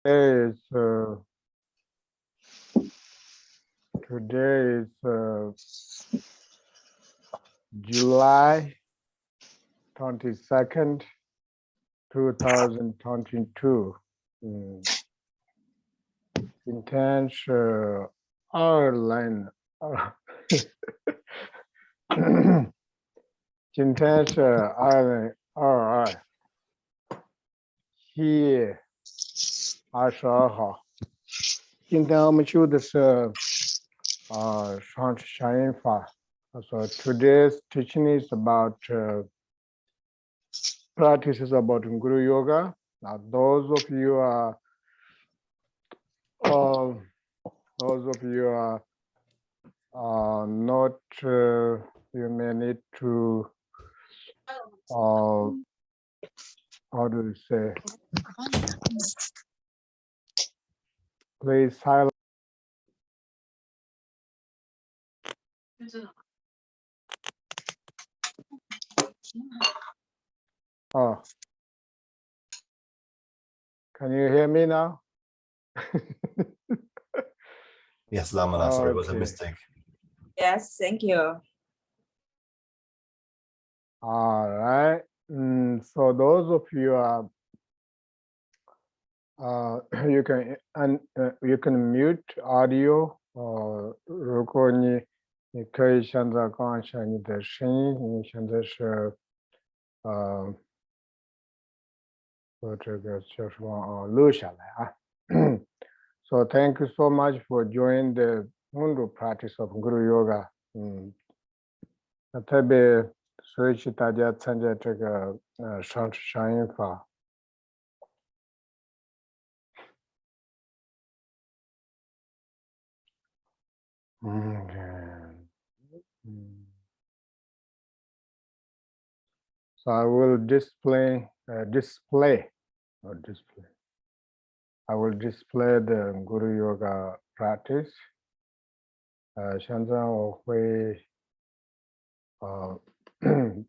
Today is July 22nd, 2022. Intense Ireland. Intense Ireland. Alright. Here. 22号。今天我们修的是上次响应法。So today's teaching is about practices about Guru Yoga. Now those of you are not, you may need to, how do you say, please silence. Oh, can you hear me now? Yes, Lama, sorry, it was a mistake. Yes, thank you. All right. So those of you are, you can mute audio. 如果你可以现在关一下你的声音，你现在是做这个叫什么录下来啊。So thank you so much for joining the Mundu practice of Guru Yoga. 那特别所以去大家参加这个上师响应法。So I will display. I will display the Guru Yoga practice. 现在我会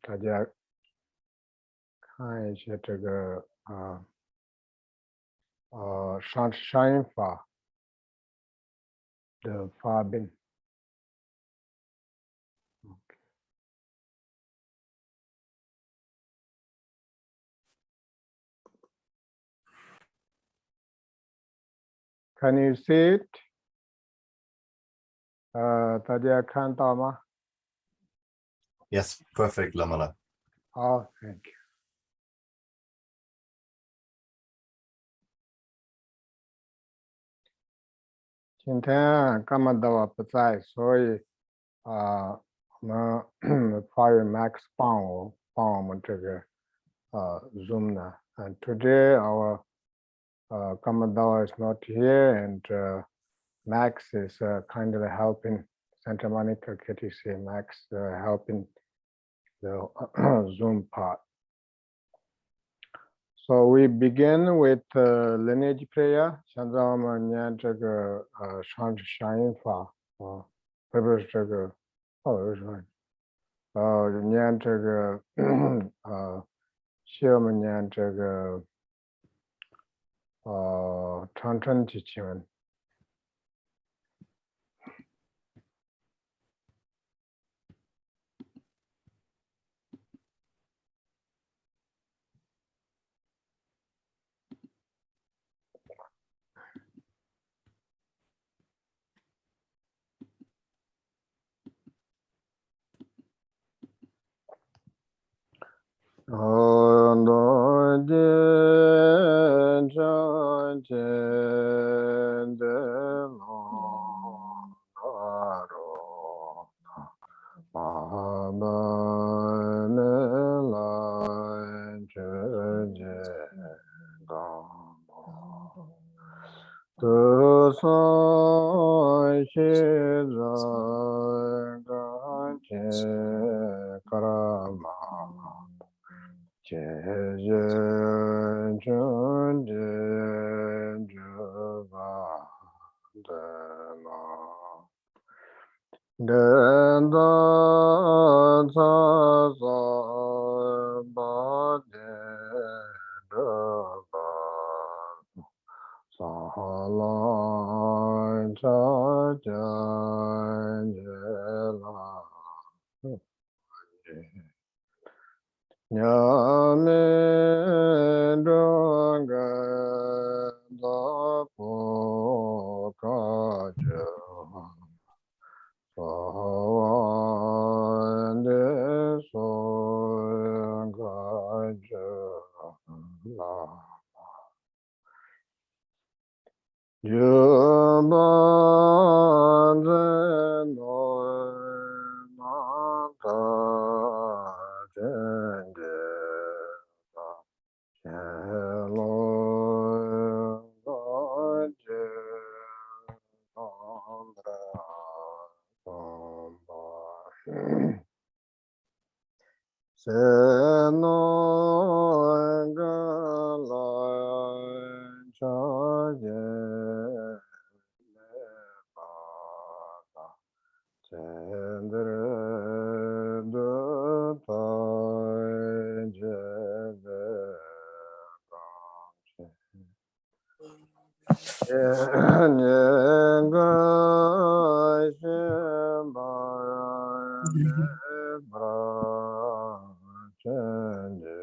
大家看一下这个上师响应法的发病。Can you see it? 大家看到吗？ Yes, perfect, Lama. Oh, thank you. 今天干嘛的我不在，所以我们发言 Max 帮我们这个Zoom 呢。And today our Kamadawa is not here, and Max is kindly helping. Santa Monica KTC Max helping the Zoom part. So we begin with lineage prayer. 现在我们念这个上师响应法特别是这个念这个需要我们念这个长春提起文。Mahalai Chajan Jela Nyame Dunga Dapo Kaja Sawande Sogaja La Yuban Mata Jenge Hello Gaje Seno Gala Chaye Chandra Dutai Jeve Nyenga Shembara Nebra Chandela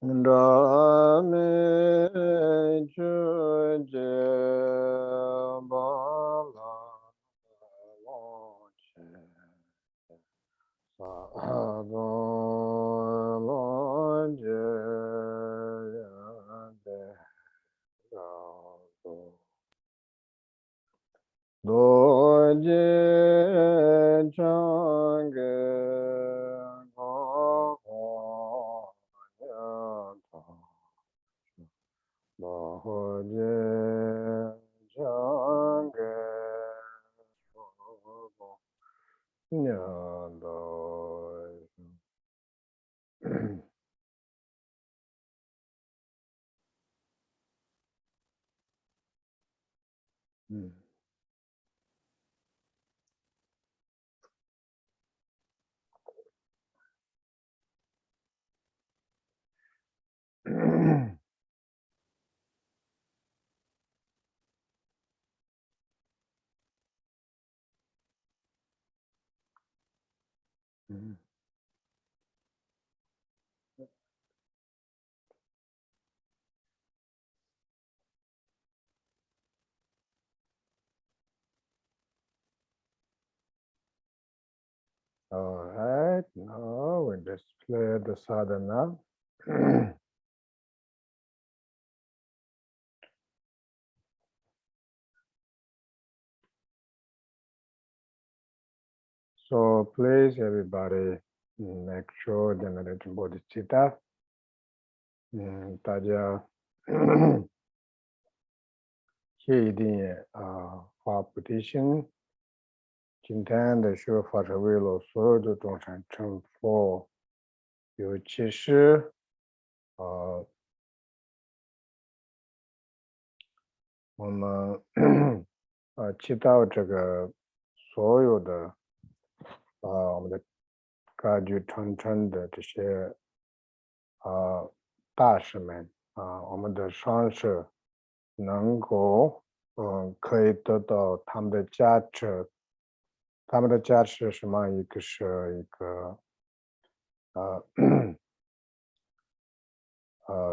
Rame chuje bala loche sado loje yade gado doje change gogo yata Mahoje Jange Nyandai. All right, now we display the sadhana. So please, everybody, make sure generate bodhicitta. 大家一定发菩提心。今天的学法是为了所有的众生成佛，尤其是我们祈祷这个所有的我们的格局传承的这些大师们我们的上师能够可以得到他们的加持。他们的加持是什么？一个是一个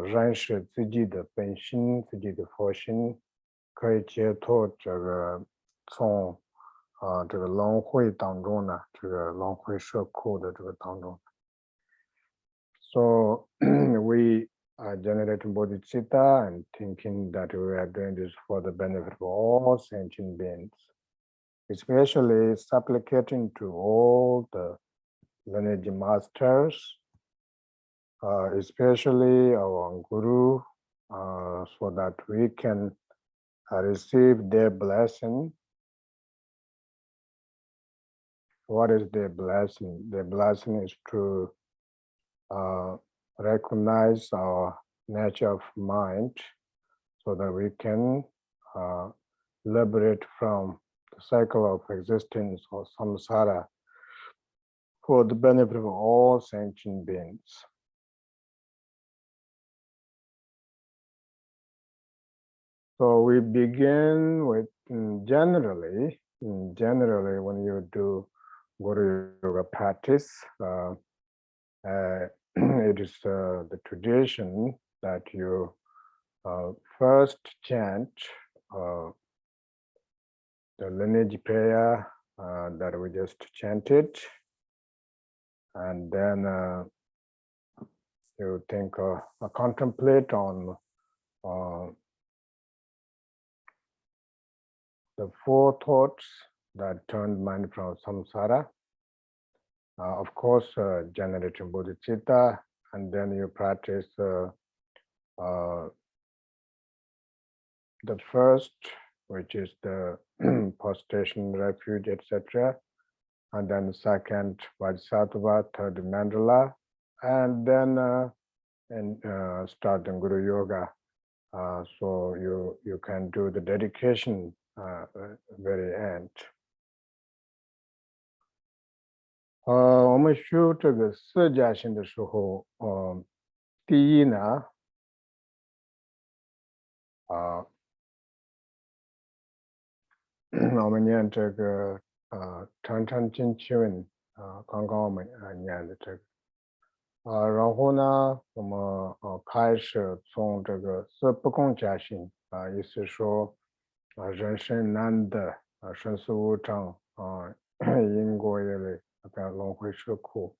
认识自己的本心，自己的佛心，可以解脱这个从这个轮回当中呢，这个轮回受苦的这个当中。So we are generating bodhicitta and thinking that we are doing this for the benefit of all sentient beings, especially supplicating to all the lineage masters, especially our guru, so that we can receive their blessing. What is their blessing? Their blessing is to recognize our nature of mind so that we can liberate from the cycle of existence or samsara for the benefit of all sentient beings. So we begin with generally when you do Guru Yoga practice, it is the tradition that you first chant the lineage prayer that we just chanted, and then you think contemplate on the four thoughts that turned mind from samsara. Of course, generating bodhicitta, and then you practice the first, which is the prostration, refuge, etc. And then second, Vajrasattva, third, mandala, and then starting Guru Yoga. So you can do the dedication very end. 我们修这个四加行的时候，第一呢，我们念这个常常精气文刚刚我们念的这个然后呢，我们开始从这个四不共加行意思说人生难得生死无常因果业力轮回受苦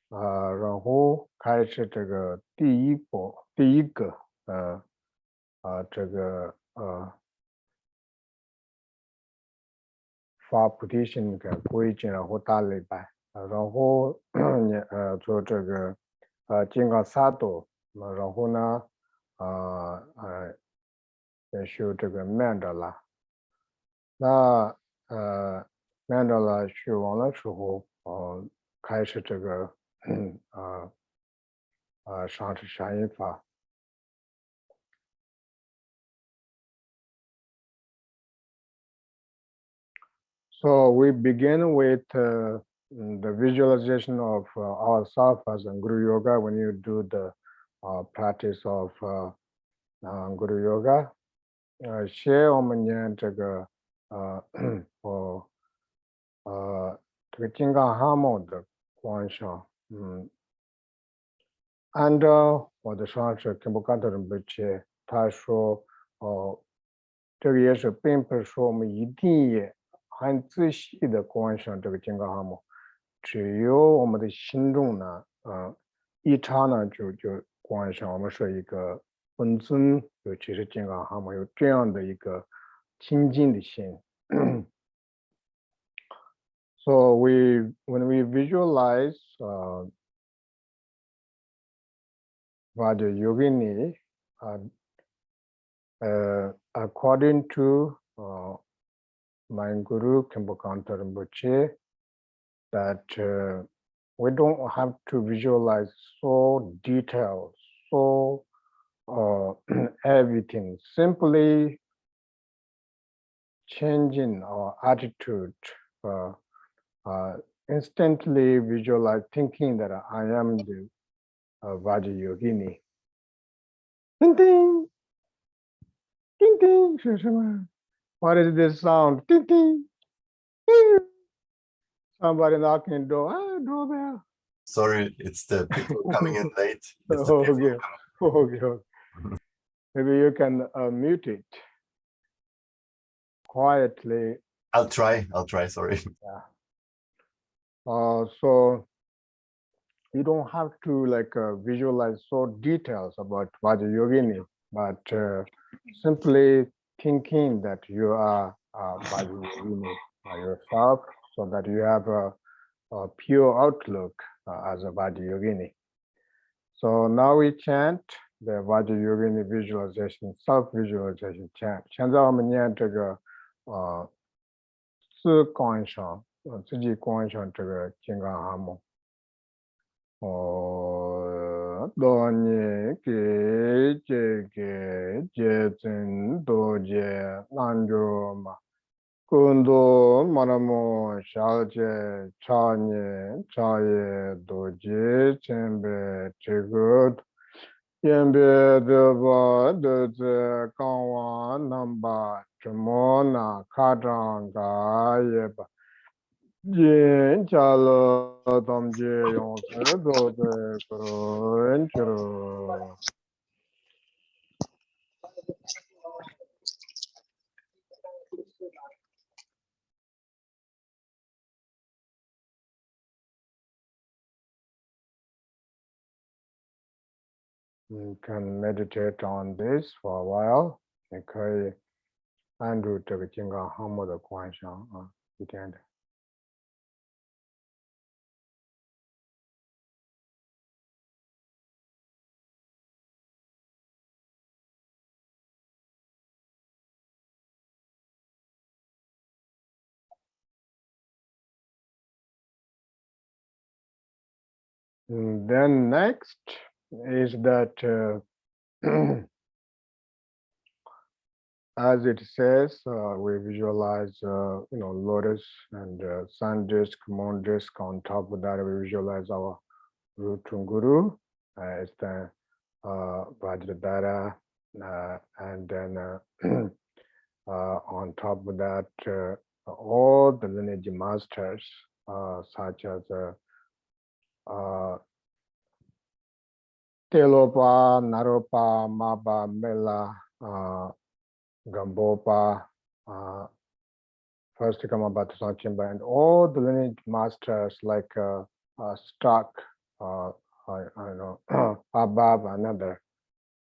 然后开始这个第一个这个发菩提心跟归敬，然后大礼拜然后做这个金刚萨埵然后呢修这个曼达拉那曼达拉修完了之后开始这个上师善因法So we begin with the visualization of ourselves as a Guru Yoga. When you do the practice of Guru Yoga, 先我们念这个这个金刚蛤蟆的观想，按照我的上师根本干的人不切，他说这个也是并不是说我们一定也很仔细的观想这个金刚蛤蟆，只有我们的心中呢，一刹那就观想我们是一个本尊，尤其是金刚蛤蟆有这样的一个清净的心。So when we visualize Vajrayogini, according to my guru Khenpo Rinpoche, that we don't have to visualize so detailed, so everything. Simply changing our attitude, instantly visualize, thinking that I am the Vajrayogini. Ding ding, ding ding, 是什么? What is this sound? Ding ding. Somebody knocking door. Doorbell. Sorry, it's the people coming in late. It's the Okay. people Okay. Maybe you can mute it quietly. I'll try, sorry. Yeah. So you don't have to visualize so details about Vajrayogini, but simply thinking that you are Vajrayogini yourself, so that you have a pure outlook as a Vajrayogini. So now we chant the Vajrayogini visualization, self-visualization chant. 现在我们念这个自观想，自己观想这个金刚蛤蟆。多年给这个结真多结难着嘛，更多嘛那么小节茶年茶叶多结前辈这个前辈的吧的这刚完能把这么那卡张嘎也吧。yin cha lo tam je yong se do de kro en chro. You can meditate on this for a while. 你可以按住这个金刚蛤蟆的观想啊，一点点。And then next is that as it says, we visualize, lotus and sun disk, moon disk. On top of that, we visualize our root guru. It's the Vajradhara, and then on top of that, all the lineage masters, such as Telopa, Naropa, Maba, Mela, Gambopa, first Kamabata Sanchimba, and all the lineage masters like Stark, I know, Abab, another.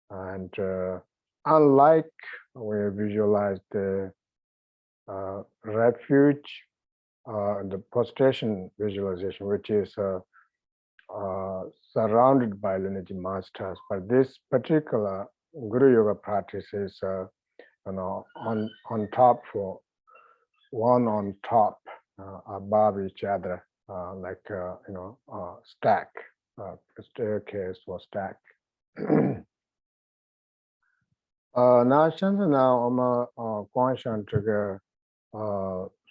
And unlike we visualize the refuge, the prostration visualization, which is surrounded by lineage masters, but this particular Guru Yoga practice is on top, for one on top, above each other, like stack, staircase or stack. 那现在呢，我们观想这个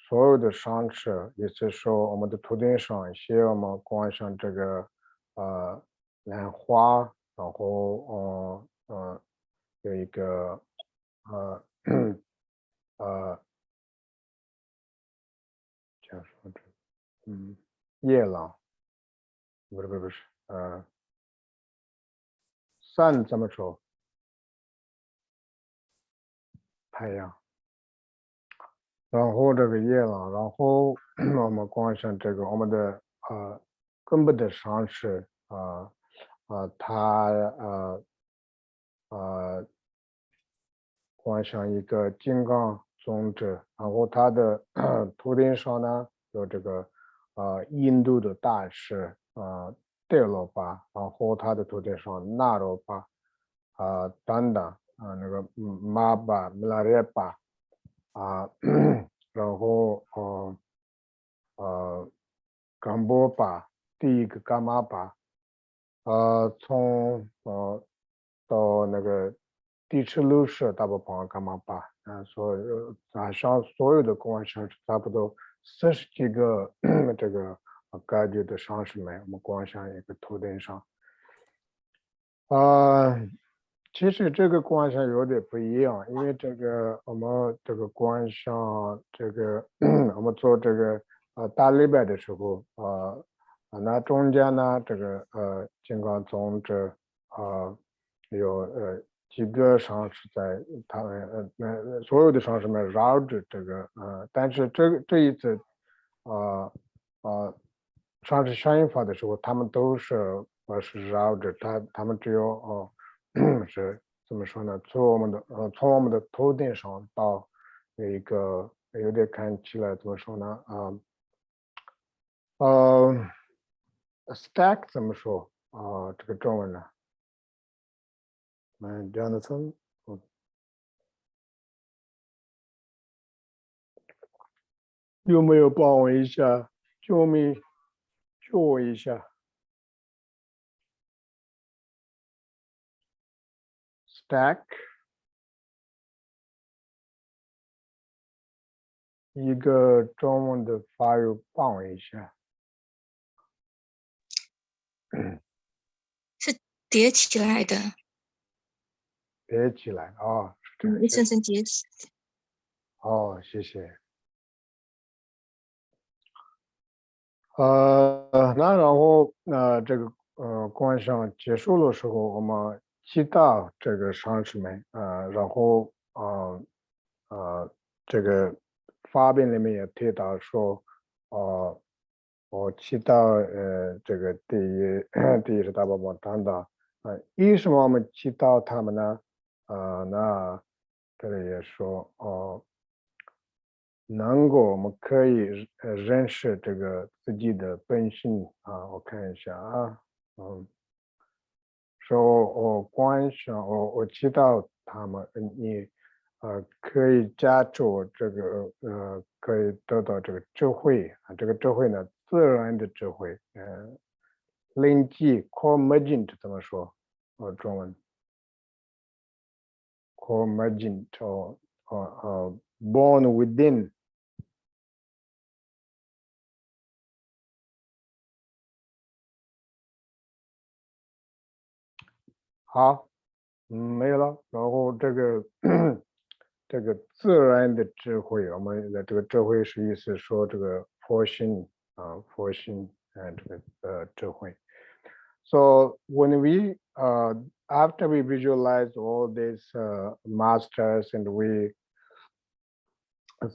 所有的上师，也就是说我们的图钉上写我们观想这个兰花，然后有一个叫什么夜郎，不是sun 怎么说？太阳。然后这个夜郎，然后我们观想这个我们的根本的常识它观想一个金刚宗旨，然后它的图顶上呢有这个印度的大师德罗巴，然后它的图顶上纳罗巴等等那个玛巴、米拉列巴然后冈波巴，第一个伽马巴，从到那个第十六世大部分伽马巴，上所有的观想是差不多40几个这个感觉的上师们，我们观想一个头顶上。其实这个观想有点不一样，因为这个我们这个观想这个我们做这个大礼拜的时候那中间呢这个金刚宗旨有几个上师在他们所有的上师们绕着这个但是这一次上师宣法的时候，他们都是绕着他们只有是怎么说呢？从我们的头顶上到一个有点看起来怎么说呢？stack 怎么说这个中文呢？Jonathan，有没有帮我一下？救我一下。stack 一个中文的发音帮我一下。是叠起来的，叠起来是这样一层层叠。谢谢。那然后这个观想结束的时候，我们祈祷这个上师们然后这个发宾里面也提到说我祈祷这个第一是大宝宝等等为什么我们祈祷他们呢那这里也说能够我们可以认识这个自己的本性我看一下说我观想我祈祷他们你可以加注这个可以得到这个智慧这个智慧呢自然的智慧灵机 convergent 怎么说中文 convergent born within好没有了然后这个这个自然的智慧我们的这个智慧是意思说这个佛心佛心这个智慧 so when we after we visualize all these masters and we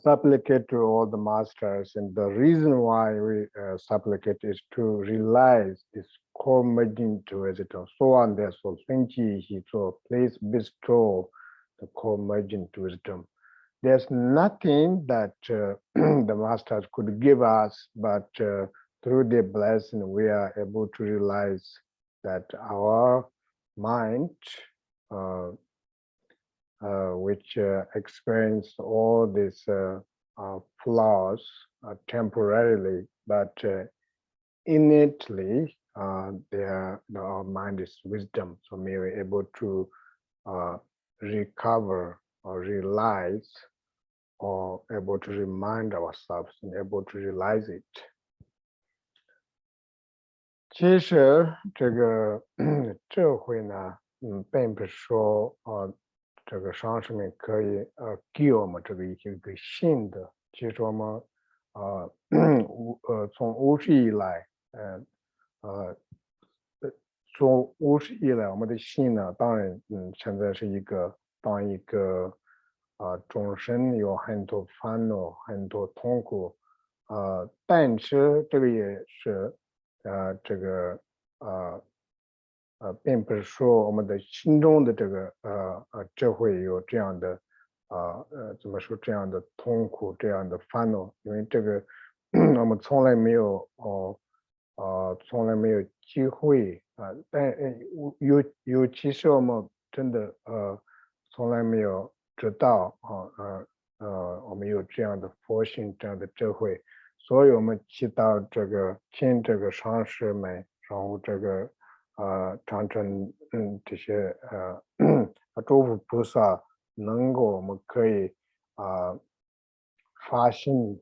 supplicate to all the masters and the reason why we supplicate is to realize this co-merging wisdom so on there so please bestow the co-merging wisdom there's nothing that the masters could give us but through their blessing we are able to realize that our mind which experience all these flaws temporarily, but innately our mind is wisdom. So we are able to recover or realize or able to remind ourselves and able to realize it. 其实这个智慧呢，并不是说这个上师们可以给我们这个一个新的，其实我们从无始以来从无始以来我们的心呢，当然现在是当一个众生有很多烦恼很多痛苦但是这个也是并不是说我们的心中的这个智慧有这样的怎么说这样的痛苦这样的烦恼，因为这个我们从来没有从来没有机会但尤其是我们真的从来没有知道我们有这样的佛性这样的智慧，所以我们祈祷请这个上师们，然后长城这些诸佛菩萨能够我们可以发心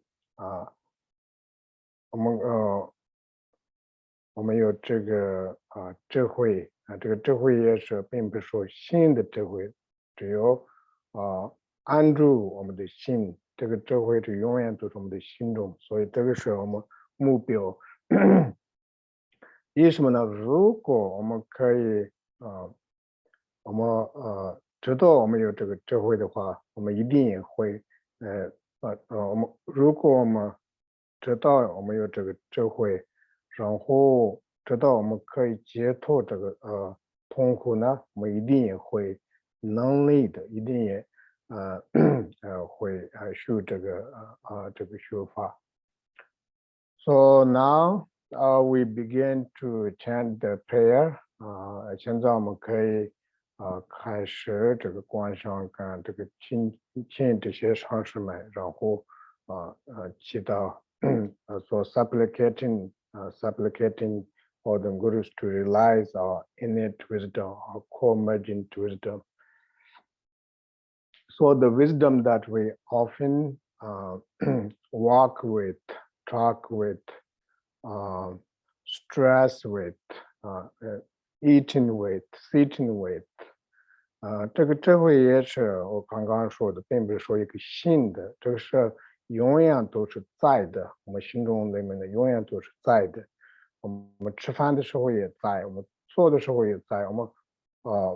我们有这个智慧这个智慧也是并不是说心的智慧，只有安住我们的心，这个智慧是永远都是我们的心中，所以这个是我们目标。为什么呢？如果我们可以我们知道我们有这个智慧的话，我们一定也会如果我们知道我们有这个智慧，然后知道我们可以解脱这个痛苦呢，我们一定也会能力的，一定也会修这个修法。So now we begin to chant the prayer. 现在我们可以开始这个观想跟这个请这些上师们，然后祈祷so supplicating for the gurus to realize our innate wisdom, our co-emergent wisdom. So the wisdom that we often walk with, talk with, stress with, eating with, sitting with, 这个智慧也是我刚刚说的，并不是说一个新的，这个是永远都是在的，我们心中里面的永远都是在的。我们吃饭的时候也在，我们做的时候也在，我们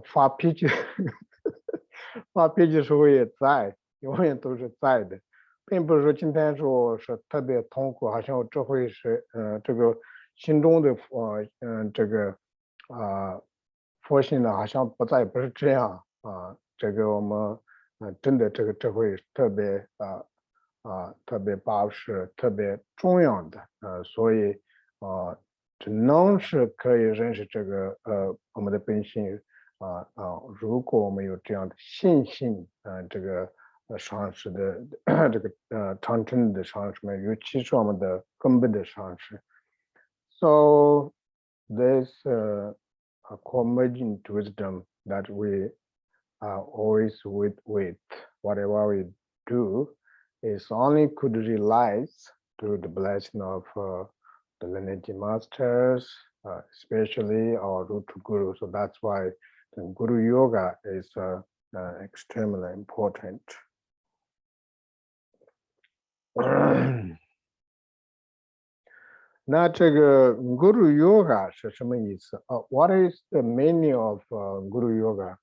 发脾气发脾气的时候也在，永远都是在的，并不是说今天说是特别痛苦，好像我智慧是这个心中的这个佛性呢好像不在，不是这样这个我们真的这个智慧是特别巴适、特别重要的所以只能是可以认识这个我们的本性如果我们有这样的信心这个上师的这个长城的上师们，尤其是我们的根本的上师。So this co-emergent wisdom that we always with whatever we do is only could realize through the blessing of the lineage masters, especially our root guru. So that's why the Guru Yoga is extremely important. 那这个 Guru Yoga 是什么意思？What is the meaning of Guru Yoga?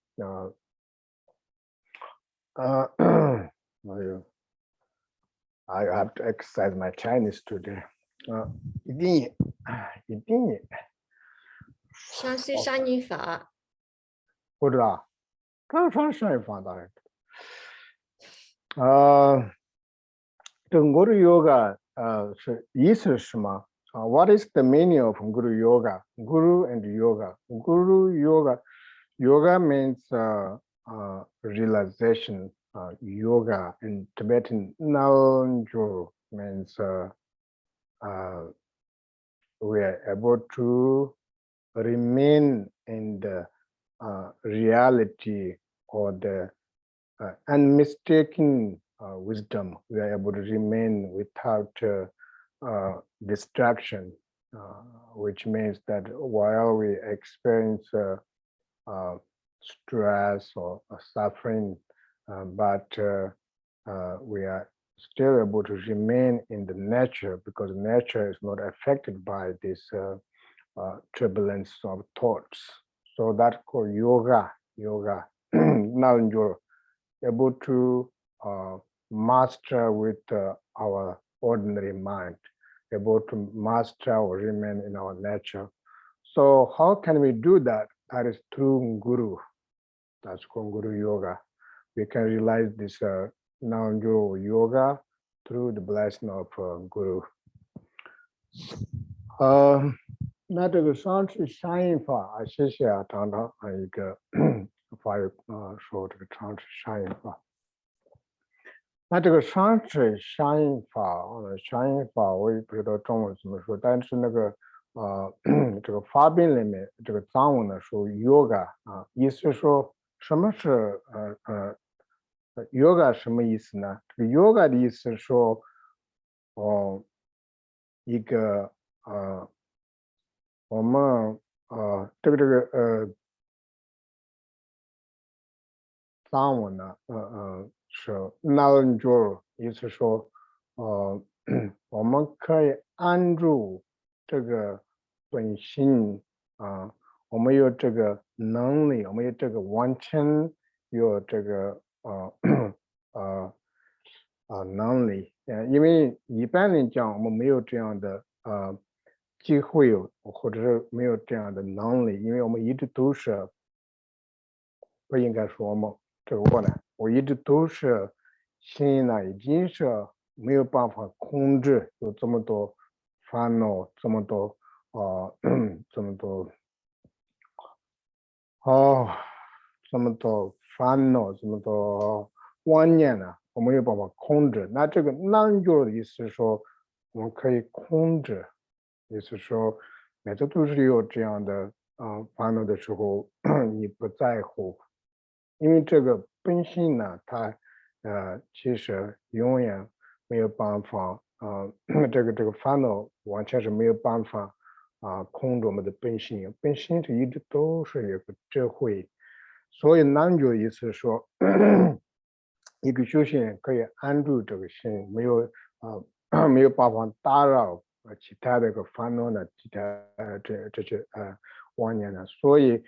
I have to exercise my Chinese today. 一定山西善意法，不知道，刚上善意法当然。这个 Guru Yoga 是意思是什么？What is the meaning of Guru Yoga? Guru and Yoga. Guru Yoga. Yoga means realization. Yoga in Tibetan Naunjuru means we are able to remain in the reality or the unmistaken wisdom. We are able to remain without distraction, which means that while we experience stress or suffering, but we are still able to remain in the nature because nature is not affected by this turbulence of thoughts. So that's called yoga. Now you're able to master with our ordinary mind, able to master or remain in our nature. So how can we do that? That is through Guru. That's called Guru Yoga. We can realize this non-dual yoga through the blessing of Guru. 那这个上师善因法，谢谢啊，常常一个法语说这个上师善因法。那这个上师善因法，善因法我也不知道中文怎么说，但是那个这个法宾里面这个藏文呢说 yoga 啊，意思说什么是yoga 什么意思呢？这个 yoga 的意思是说一个我们藏文呢是 knowledge， 意思说我们可以安住这个本性啊，我们有这个能力，我们有这个完全有这个能力，因为一般来讲我们没有这样的机会，或者是没有这样的能力，因为我们一直都是不应该说我们这个我一直都是心呢已经是没有办法控制，有这么多烦恼，这么多烦恼，这么多妄念呢，我没有办法控制。那这个难觉的意思是说我们可以控制，意思说每次都是有这样的烦恼的时候你不在乎，因为这个本性呢它其实永远没有办法这个烦恼完全是没有办法控制我们的本性，本性是一直都是有个智慧，所以难觉意思是说一个修行人可以安住这个心，没有办法打扰其他的一个烦恼呢，其他这些妄念呢，所以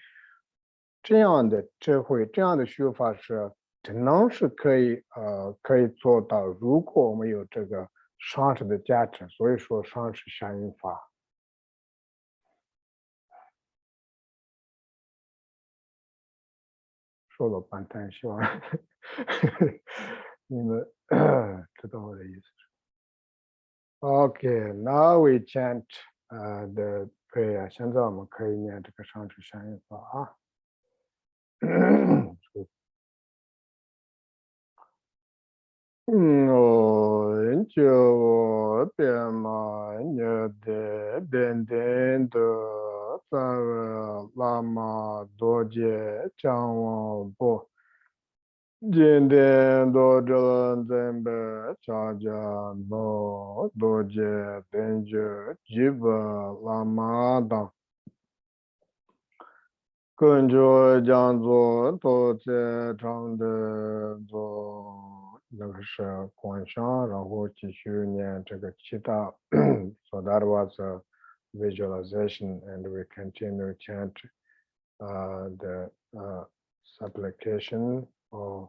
这样的智慧，这样的修法是只能是可以做到，如果我们有这个上师的加持，所以说上师善因法。说了半天，希望你们知道我的意思。Okay, now we chant the prayer. 现在我们可以念这个上师善因法啊。人就我变嘛，牛的点点的，在拉玛多杰将往不。今天多着准备参加诺多杰等着基本拉玛当，跟着讲座都在场的做那个是观想，然后继续念这个祈祷。So that was a visualization, and we continue chant the supplication or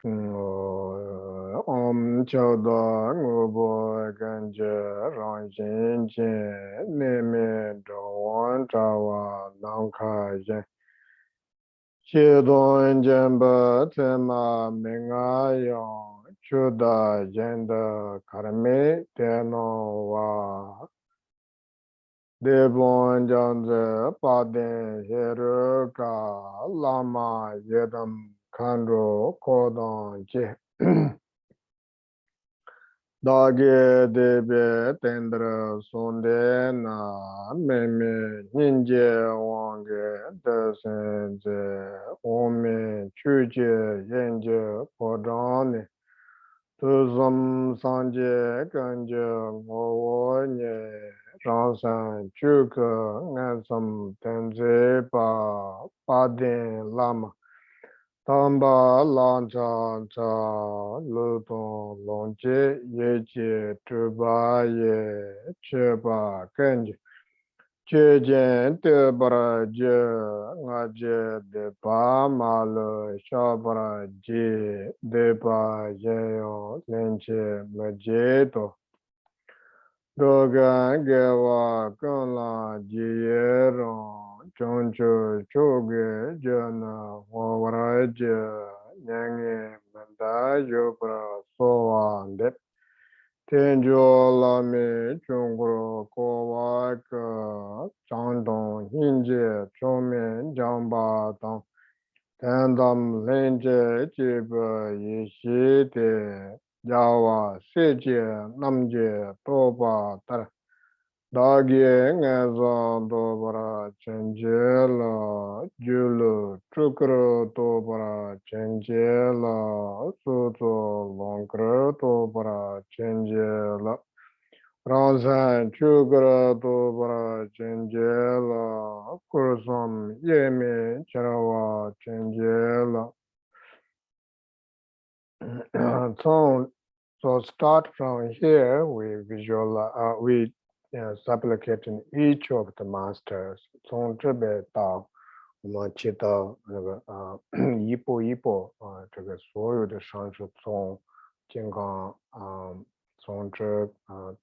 Om Chodo Ngubo Ganje Rangin Jin Nimi Dwan Chawa Langka Yin Chidon Jemba Tema Minga Yang Chuda Jenda Karmi Teno Wa Devon Janze Padin Hiruka Lama Yedam Kandro Kodon Je Dage Debe Tendra Sonde Na Meme Ninje Wange Desenje Ome Chuje Yenje Kodone Tuzum Sanje Ganje Ngowo Nye Ransan Chuka Ngansam Tenze Pa Din Lama Tamba Lancha Cha Luton Lonje Yeje Tuba Ye Cheba Genje Chö jen te bara je nga je de pa ma le sha bara je de pa je yo len che me je to do ga ge wa kon la ji ye ro chong chu chu ge je na ho bara je nyang ye ma da yo bara so wa de Tenjo lami chungro kowa ka chandong hinje chomen jamba tang tendam lenje jiba yishi de yawa seje namje toba tar dagye ngazan dobara chenje la julu chukro dobara chenje la suzo longkro dobara chenje la Ransan chukra dobara chenje la kursam yeme charawa chenje la So start from here, we visualize, we supplicate in each of the masters. Song zhebe dao, 我们祈祷那个一步一步这个所有的上师从金刚从这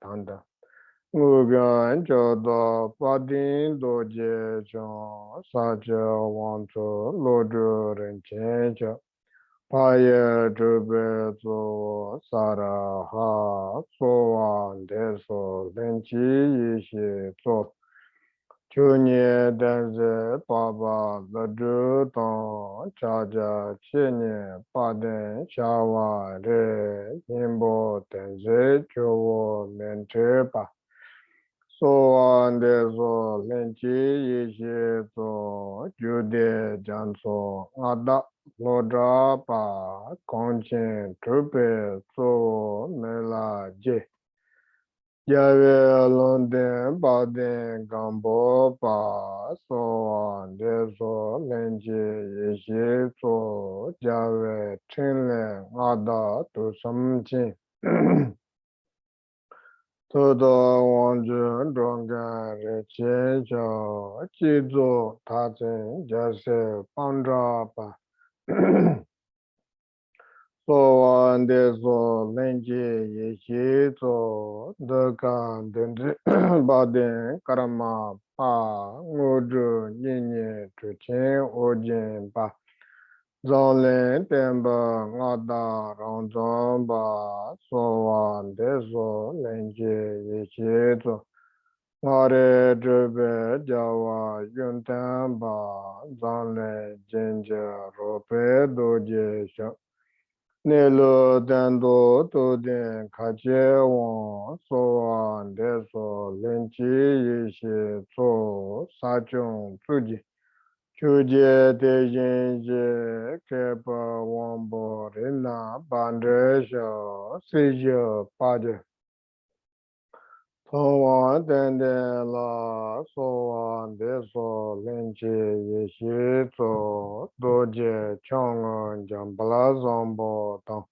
等等。我跟着到八定多节上，撒娇王子罗着人间着。파예 주베 조 사라하 소완 데소 렌치 이시 조 주니에 댄제 바바 러드도 자자 치니 바데 샤와레 힘보 댄제 조워 멘트바 소완 데소 렌치 이시 조 주데 잔소 아다 Lodra pa konchin trupe so mela je. Jave londen baden gambo pa so deso lenje yeshi so jave chinle ngada tu samchin. Todo wanju dronga reche jo jizo tazen jase pandra pa. So and so lenje yeshi so the kan dendri baden karama pa ngoju nyinye chuchen ojin pa zonlen temba ngada rongzon ba so and so lenje yeshi so ngare drebe jawa yuntan ba zonlen jinja rope doje sho Nelo dando to den kaje won so an de so lenchi yishi so sajong tuji chuje de jinje kepa wombo rina bande sho sejo pade so den de la so an de so lenchi yishi so doje chong jambala zombo tang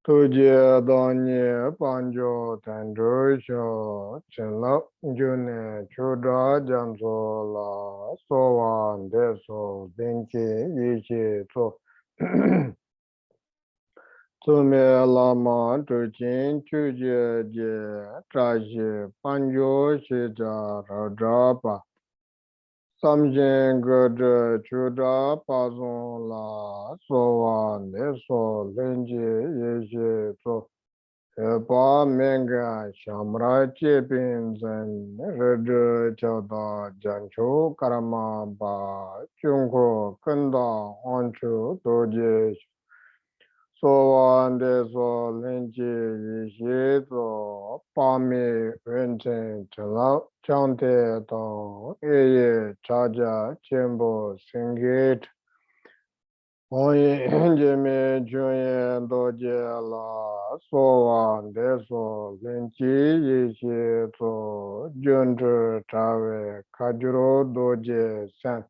Tuje donye panjo tendro sho chenla june chudra janso la sowan deso denche yiche to Tsume lama tuchin chuje je traje panjo shija radrapa Samjen gudra chudra pazon la sowan deso lenje yeje to Pa menga shamra chepin zen rede chada jancho karama ba chungko kanda ancho doje sowan deso lenje yishe to pa me wenchen chala chante to eye chaja chenpo singit Oye jeme juye doje la sowan deso lenchi yishe to junju tawe kajuro doje san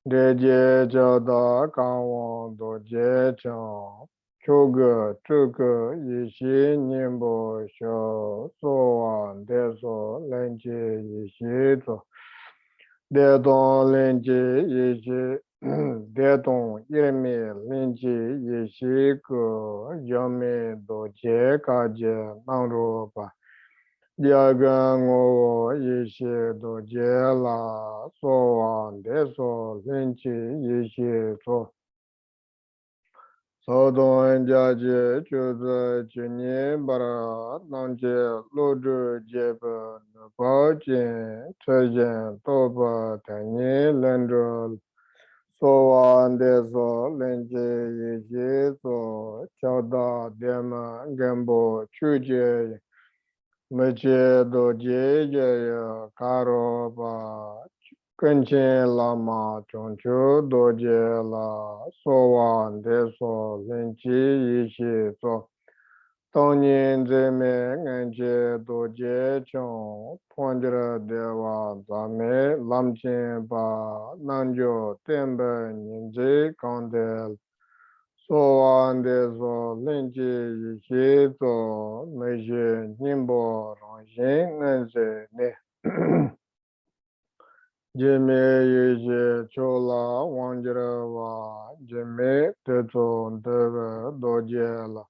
deje jada kawon doje chan choge chuge yishe nyimbo sho sowan deso lenchi yishe to Để don lên chế ý chế để don ý mê lên chế ý chế cơ yô mê đồ chế ca chế năng rô bà Gia ga ngô ý chế đồ chế la so wang để so lên chế ý chế so so don gia chế chú zê chú nhé bà ra năng chế lô trù chế bà bảo chế chế chế tô bà thang nhé lên rô So on de so lenje ye je so chada dema gembo chuje meche do je ya karo ba kanche lama choncho do je la so on de so lenje ye je so Tongyin zeme ngenche doje chong ponjara dewa zame lamchen pa nanjo tembe nyingze kandel sowan de so lenche yishe zo meje nyimbo rangshin ngenze ne jeme yishe chola wanjara wa jeme tezo ndebe doje la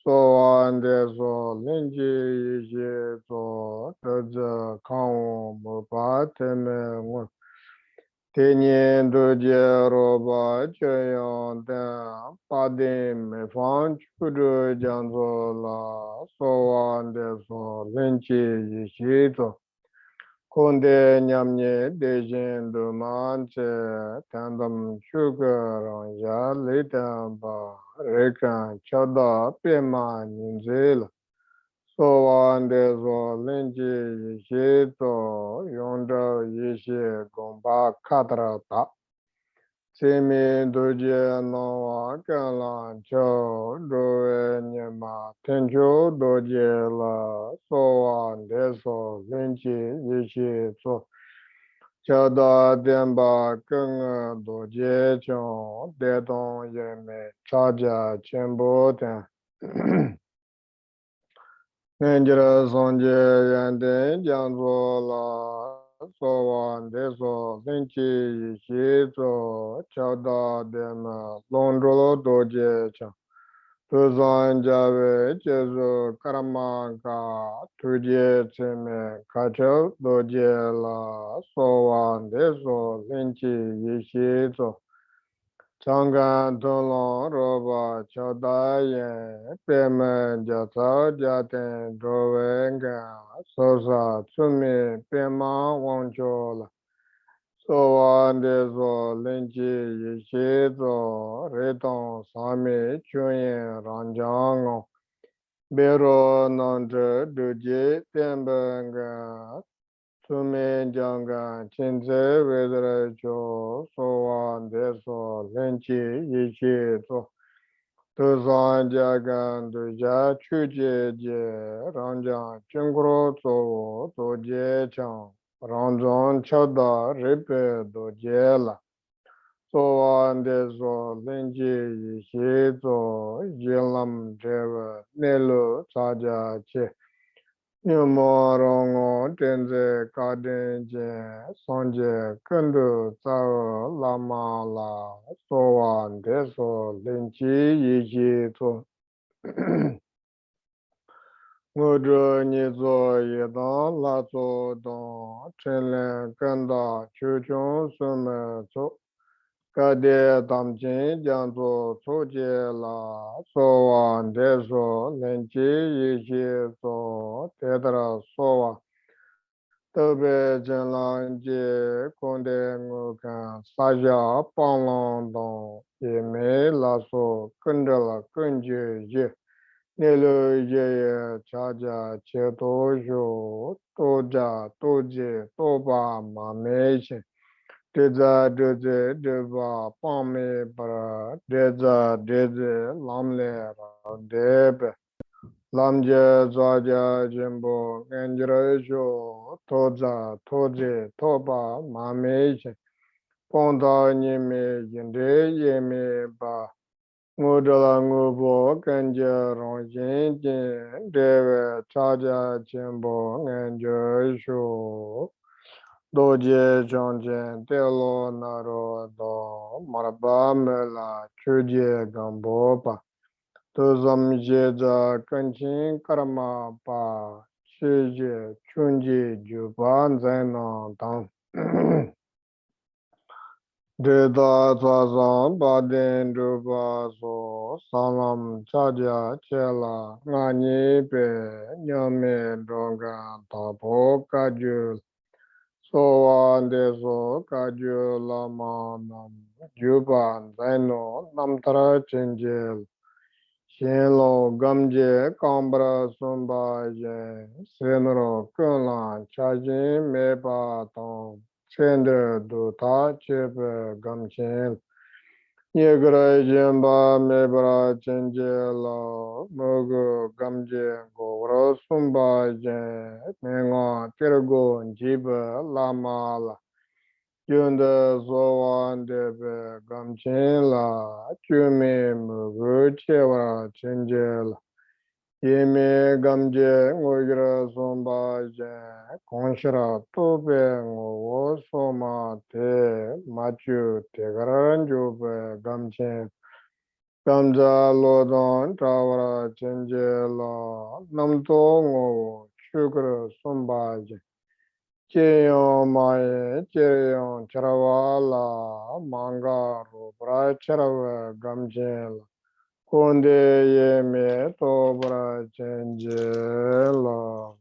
So on the so linji ye so the kong mo pa teme ngo tenyen do je ro ba che yon da pa de me fan chu de jan so la so on the so linji ye so konde nyamnye dejen do man che tandam sugar ya leta ba rekan chada pema ninzel so on de so lenji ye to yonda ye gomba kadra ta semi doje no wa kala cho do nyama tenjo doje la so on de so lenji ye so chada demba keng doje chong de don ye me chaja chenbo ten Nenjara sonje yande janzo la so wan de so lenchi yi so chada dema londro doje chang tuzan jave jesu karama ka tuje tseme kacho doje la so wan de so lenchi yi so Changan tolong roba chodaye peme jata jaten drovenga sosa tsumi pema wangchola sowan deso lenchi yishi zo retong sami chuyen ranjango bero nante duje tembenga Sume janga chinze vedra cho sowan deso lenchi yishi to tuzan jagan duja chuje je ranjan chingro to doje chang ranjan chada ripe doje la sowan deso lenchi yishi to yilam deva nelu chaja che Nyumorongo tenze kadenje sonje kundu tsao lama la sowan deso lenchi yiji to ngudro nizo yedan la so don chenlen kanda chuchun sume so kade damchin janzo soje la sowan deso lenchi yiji so tedra sowa Tebe jenlang je konde ngukan saja panglong dong yeme laso kundala kunje je nilo ye ye chaja che tojo toja toje toba mameshe deza deze deva pame para deza deze lamle debe Lamje zaja jimbo ngenjira jo toza toje toba mameje ponda nyime yinde yeme ba ngudala ngubo kenje ronjin jin dewe chaja jimbo ngenjira jo Doje Jonjen, Telo Naro, Do, Maraba Mela, Chuje Gambopa, Tozam Jeza, Kanchin Karama Pa, Chuje, Chunji, Juban Zeno, Tang. Deda Zazan, Baden, Dubazo, Salam, Chaja, Chela, Ngani Pe, Nyame, Donga, Tapo, Kajul, Soan Deso, Kajul, Lama, Nam, Juban, Zaino, Namtara, Chinjil, Shinlo, Gamje, Kambra, Sumbaje, Senro, Kunlan, Chajin, Meba, Tong, Sender, Duta, Chip, Gamchin, Yegra, Jimba, Mebra, Chinjil, Mugu, Gamje, Gora, Sumbaje, Menga, Tirgo, Jiba, Lama, Yunda, Zoan, Debe, Gamchin, Chumi, Mugu, Chevra, Chinjil, Yeme gamje ngogira somba je konshira tobe ngowo soma te machu tegaran jobe gamche gamja lodon tawara chenje la namto ngowo chukra somba je cheyo maye cheyo charawala manga rupra charawa gamche Konde yeme tobra changela.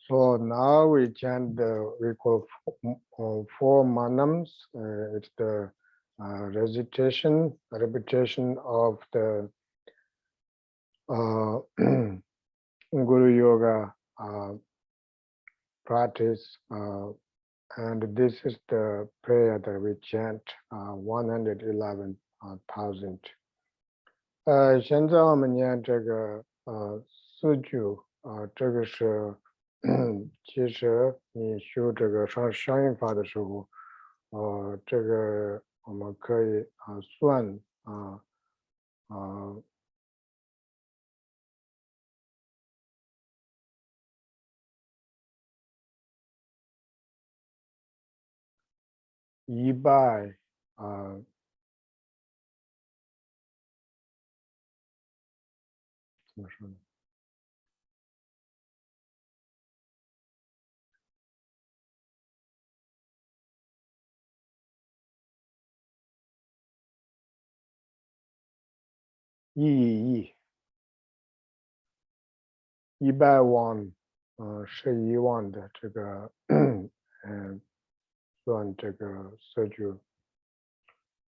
So now we chant the we call four manams. It's the repetition of the Guru Yoga practice. And this is the prayer that we chant 111,000. 现在我们念这个四句这个是其实你修这个商业法的时候，这个我们可以算100怎么说呢100万是1万的这个算这个四句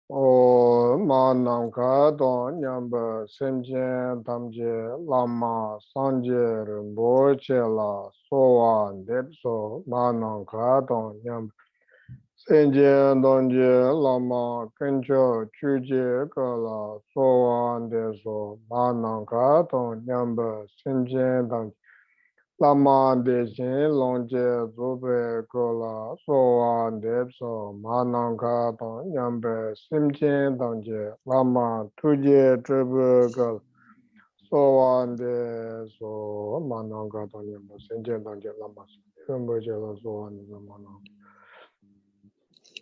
만남 가도 냠바 semje tamje lama sanje bochela sowa depso manam 가도 냠 semje donje lama kencho chuje kala sowa deso manam 가도 냠바 semje tamje Lama deshin longje zobe kola sowa depso mananga tong nyambe simchen tangje lama tuje trebe kola sowa deso mananga tong nyambe simchen tangje lama simbe jela sowa deso mananga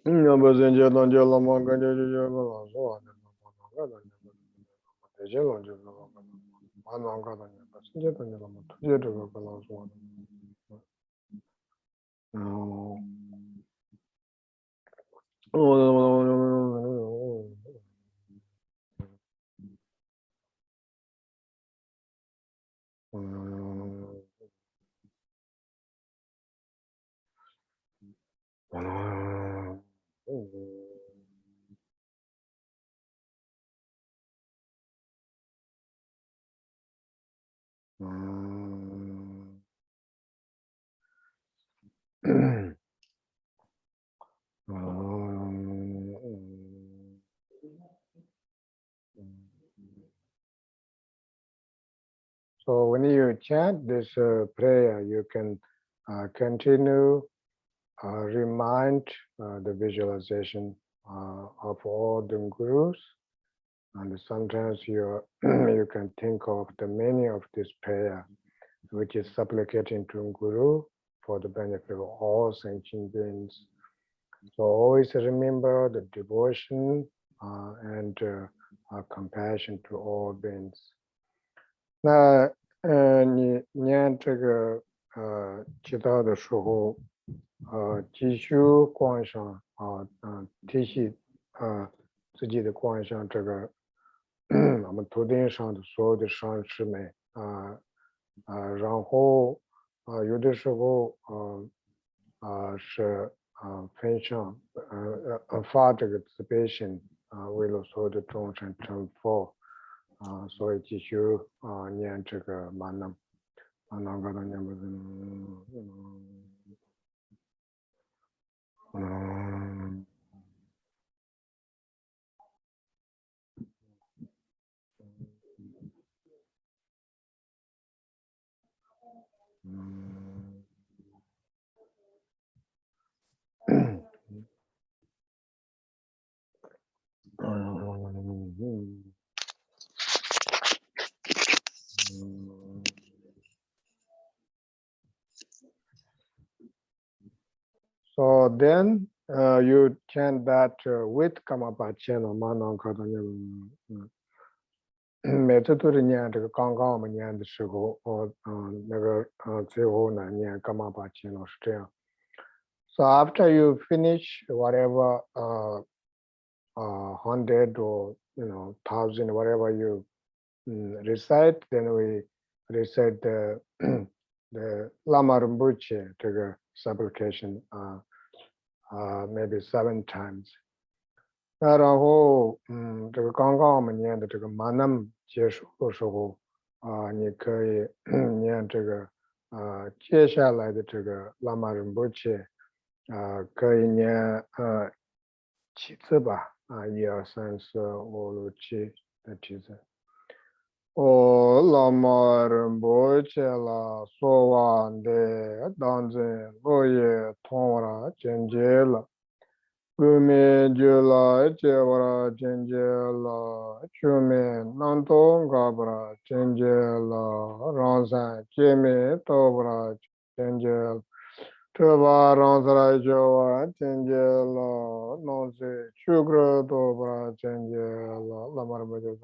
nyambe simchen tangje lama kanje juje kola sowa deso mananga tong nyambe deshin longje zobe kola mananga tong nyambe simchen tangje lama tuje trebe kola sowa deso So when you chant this prayer, you can continue, remind the visualization of all the gurus, and sometimes you you can think of the meaning of this prayer which is supplicating to Guru for the benefit of all sentient beings. So always remember the devotion and compassion to all beings. 那你念这个祈祷的时候，继续观想提醒自己的观想这个我们头顶上的所有的善事们然后有的时候是分享发这个慈悲心为了所有的众生成佛所以继续念这个满能格的念不So then you chant that with Kamapachena Manangkata 每次都是念这个刚刚我们念的时候最后呢念Kamapachena是这样。So after you finish whatever 100 or 1000 whatever you recite, then we recite the Lama Rinpoche 这个 supplication maybe 7 times. 那然后这个刚刚我们念的这个 Manam 结束的时候你可以念这个接下来的这个 Lama Rinpoche 可以念7次吧1、2、3、4、5、6、7的7次。O Lama Rinpoche la sowa de danzen loye thongra chenje la gume jula chevara chenje la chume nanto gabra chenje la ransan cheme tobra chenje la Teba ransara jowa chenje la nonse shukra tobra chenje la Lama Rinpoche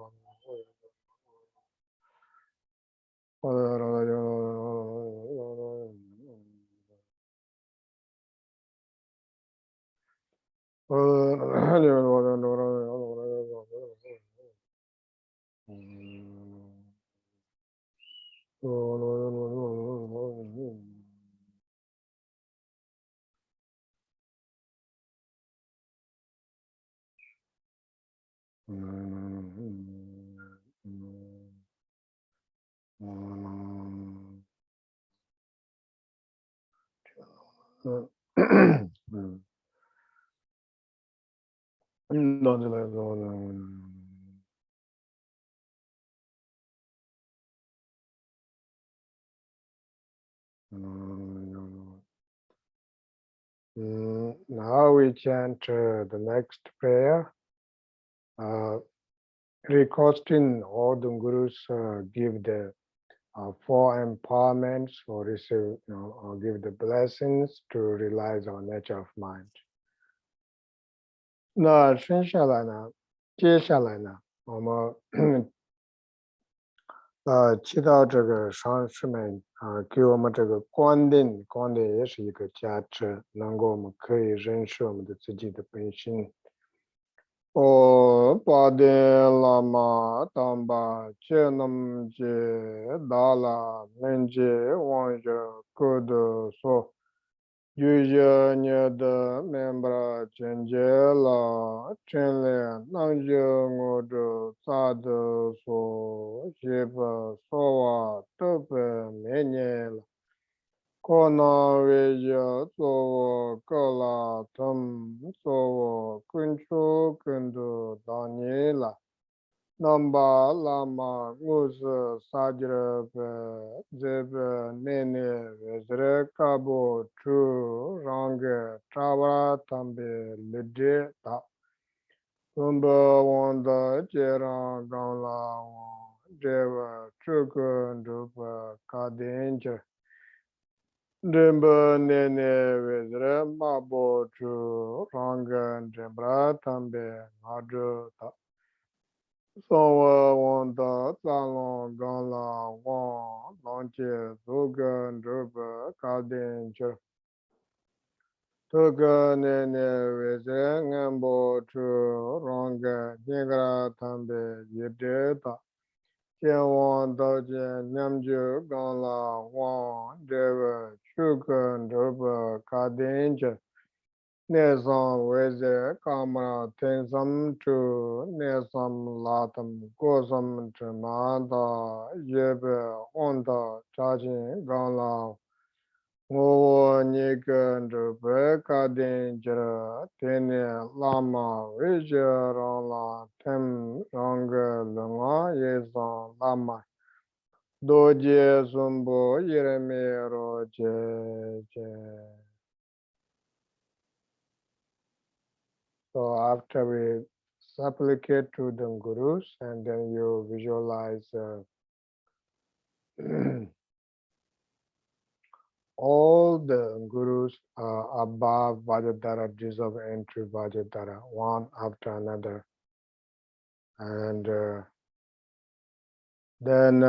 Now we chant the next prayer, requesting all the gurus give the 4 empowerments or receive, or give the blessings to realize our nature of mind. 那剩下来呢？接下来呢？我们祈祷这个上师们给我们这个观点也是一个价值，能够我们可以认识我们的自己的本性。O Pade Lama Tamba Chenam Je Dala Menje Wanja Kudu So Yuja Nyada Membra Chenje La Chenle Nangje Ngodu Sadu So Shiba Sowa Tupe Menye Kona Veja Sowa Kala Tam Sowa Kunchu Kundu Daniela Namba Lama Musa Sajra Zebe Nene Vezre Kabo Chu Range Travara Tambe Lidre Ta Umba Wanda Jera Ganla 这个这个这个卡丁着。人不年年为人马不出，上根真不坦白，俺这他。上我王大三郎刚郎王郎姐都跟这个卡丁着。这个年年为人俺不出，上根真个坦白一直他。见王道见两句刚了王这个去跟这个卡丁着，那上为这干嘛听什么住，那上拉他们过什么这么的，也不王道家境刚了。我你跟着白卡丁着，天天拉嘛为这让了，听让个人啊也上拉嘛。多杰孙波耶勒米罗杰杰。So after we supplicate to the gurus and then you visualize all the gurus above Vajradhara deserve entry Vajradhara one after another, and then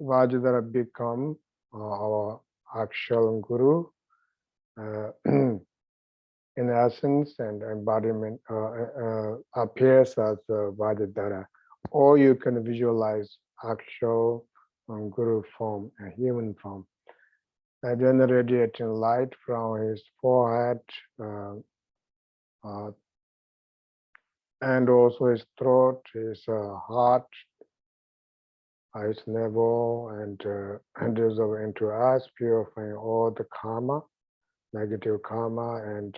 Vajradhara become our actual guru. In essence and embodiment appears as Vajradhara, or you can visualize actual guru form, a human form. And then radiating light from his forehead and also his throat, his heart, his navel, and dissolve into us, purifying all the karma, negative karma, and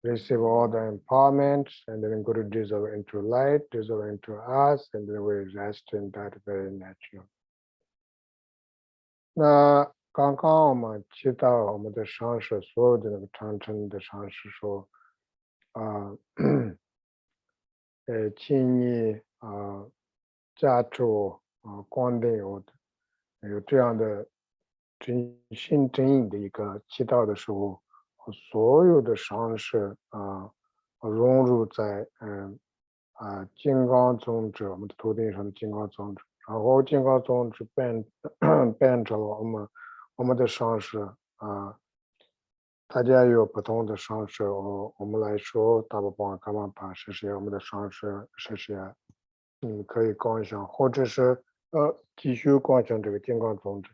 receive all the empowerment, and then go to dissolve into light, dissolve into us, and then we rest in that very nature. 那刚刚我们提到我们的上师所有的那个长城的上师说，请你加注光电有这样的真心真意的一个祈祷的时候，所有的上师融入在金刚宗旨，我们的头顶上的金刚宗旨，然后金刚宗旨变成了我们的上师大家有不同的上师我们来说大部分干嘛把这些我们的上师这些可以观想，或者是继续观想这个金刚宗旨，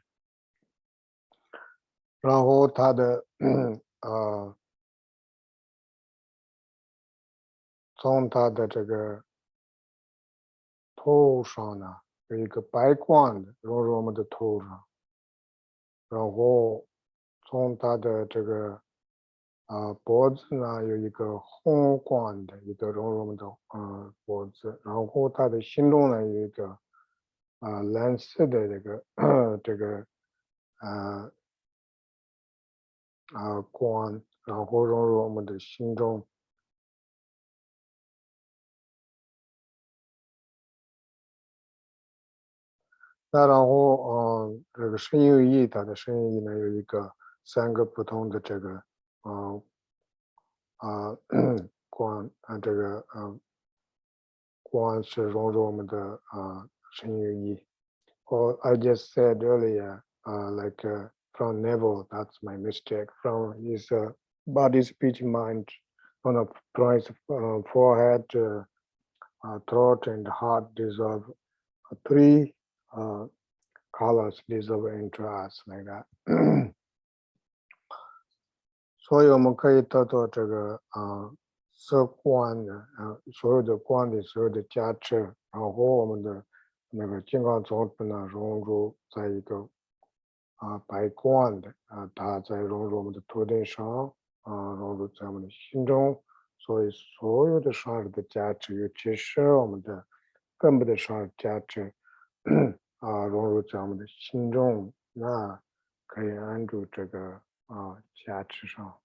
然后他的从他的这个头上呢有一个白光的融入我们的头上，然后从他的这个脖子呢有一个红光的一个融入我们的脖子，然后他的心中呢有一个蓝色的这个光，然后融入我们的心中。那然后这个声音意，它的声音呢有一个3个不同的这个光这个光是融入我们的声音意。Or I just said earlier, like from Neville, that's my mistake. From his body, speech, mind, from his forehead, throat, and heart dissolve 3 colors dissolve into us like that. 所以我们可以得到这个色光的所有的光的所有的加持，然后我们的那个金刚宗旨呢融入在一个白光的它在融入我们的头顶上融入在我们的心中，所以所有的上师的加持，尤其是我们的根本的上师加持融入在我们的心中，那可以安住这个加持上。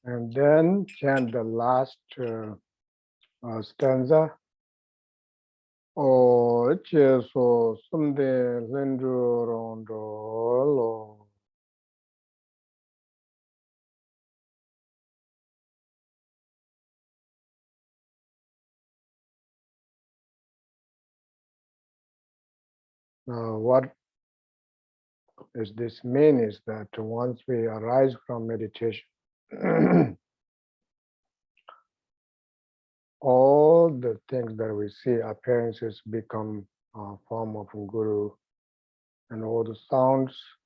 And then chant the last stanza. O Jesu Sunde Lendu Rondo Lo. Now, what is this mean is that once we arise from meditation, all the things that we see, appearances, become a form of Guru, and all the sounds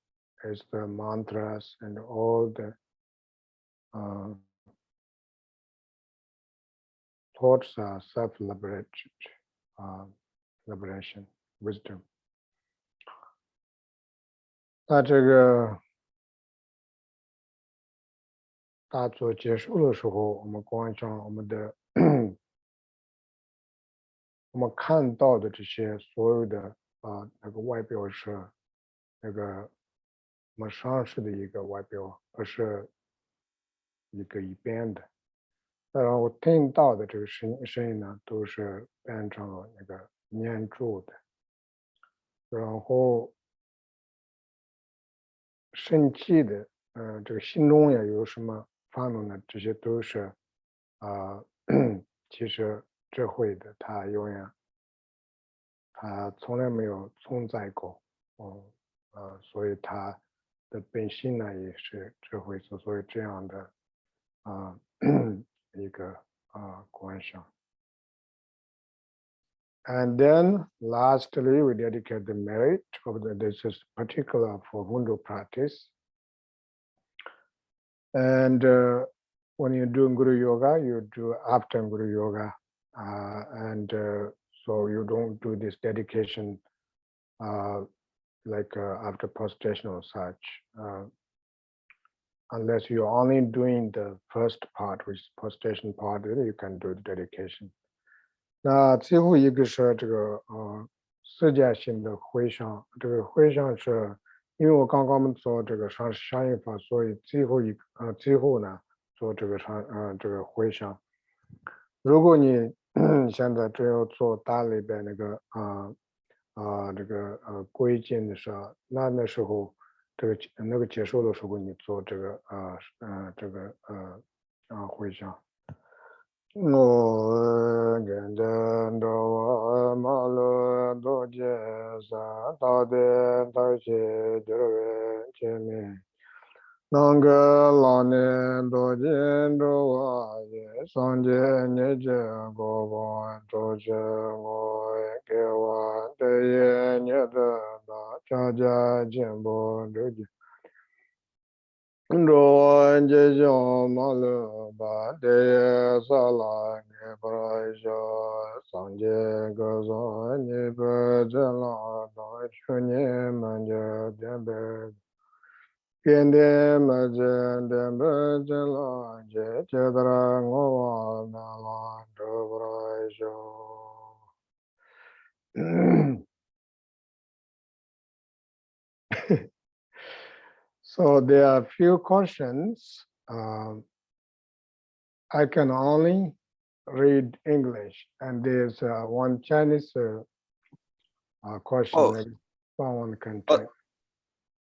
is the mantras, and all the thoughts are self-liberation, wisdom. 那这个大作结束的时候，我们观想我们的我们看到的这些所有的那个外表是那个我们上师的一个外表，而是一个一边的。然后听到的这个声音呢，都是变成了那个念住的。然后生气的，这个心中也有什么烦恼呢？这些都是其实智慧的，它永远，它从来没有存在过，所以它的本性呢也是智慧，所以这样的一个观想。And then lastly, we dedicate the merit of this is particular for Hindu practice. And when you're doing Guru Yoga, you do after Guru Yoga. So you don't do this dedication like after prostration or such. Unless you're only doing the first part, which is prostration part, then you can do the dedication. 那最后一个是这个世界性的回向，这个回向是因为我刚刚们做这个商业法，所以最后呢做这个这个回向。如果你现在只有做大里边那个这个归敬的时候，那时候那个结束的时候，你做这个回向。我跟着我马路多街上，到底到些就是前面，那个老年多见着我也上街你见过我，就是我给我的爷爷的家家见不着见。我这叫马路把的萨拉给不来说，上街个说你不这拉到去年们就点白，边的么子点白这拉这觉得我那拉这不来说。So there are a few questions. I can only read English, and there's one Chinese question. Maybe someone can take.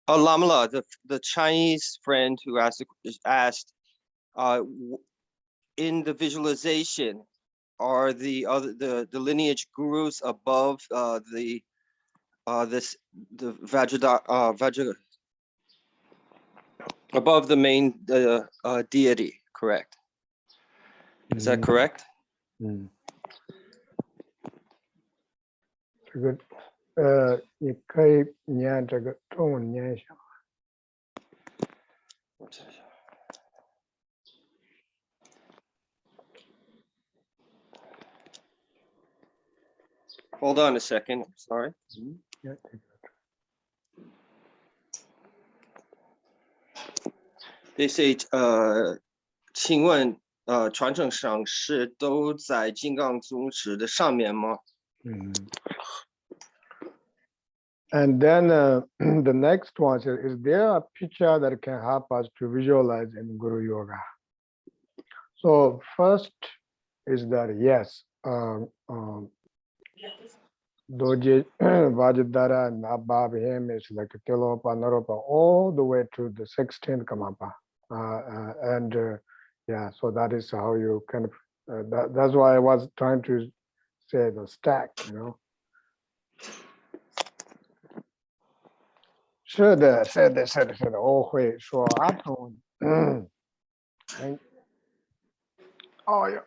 Lama, the Chinese friend who asked, in the visualization, are the lineage gurus above the Vajra above the main deity, correct? Is that correct? 这个你可以念这个中文念一下。Hold on a second. Sorry. Yeah, take it. They say, 请问传承上师都在金刚宗旨的上面吗？ And then the next one is there a picture that can help us to visualize in Guru Yoga? So first is that yes, Doji Vajidara and Abab him is like Tilopa Naropa all the way to the 16th Kamapa. Yeah, so that is how you kind of that's why I was trying to say the stack, you know. 是的，我会说阿童，哦哟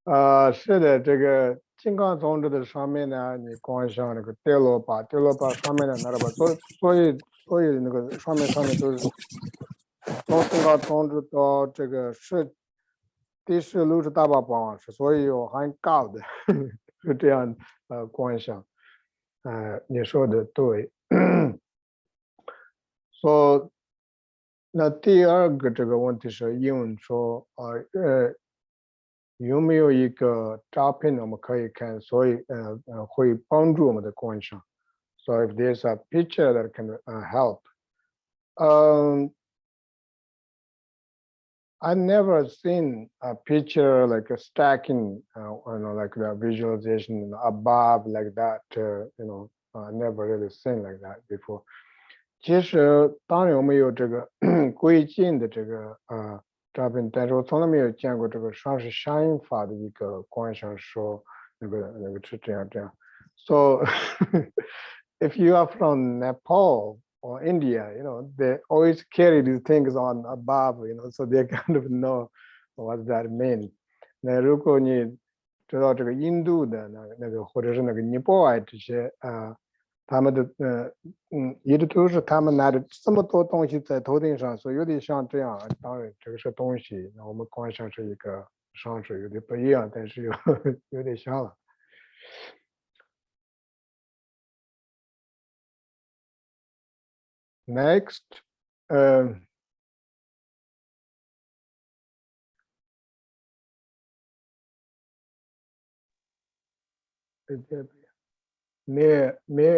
啊，是的，这个金刚宗旨的上面呢，你光像那个跌落把上面的那个吧，所以那个上面都是从金刚宗旨到这个第十路是大把方式，所以我很高的是这样观想，你说的对。说那第二个这个问题是英文说有没有一个照片我们可以看，所以会帮助我们的观赏。So if there's a picture that can help, I never seen a picture like a stacking, like the visualization above like that. I never really seen like that before. 其实当然我们有这个归进的这个照片，但是我从来没有见过这个双是相应法的一个观赏说那个是这样。So if you are from Nepal or India, they always carry these things on above, so they kind of know what that means. 那如果你知道这个印度的那个或者是那个尼泊尔这些他们的也都是他们拿着这么多东西在头顶上，所以有点像这样。当然这个是东西，那我们观赏是一个上水有点不一样，但是有点像了。Next, may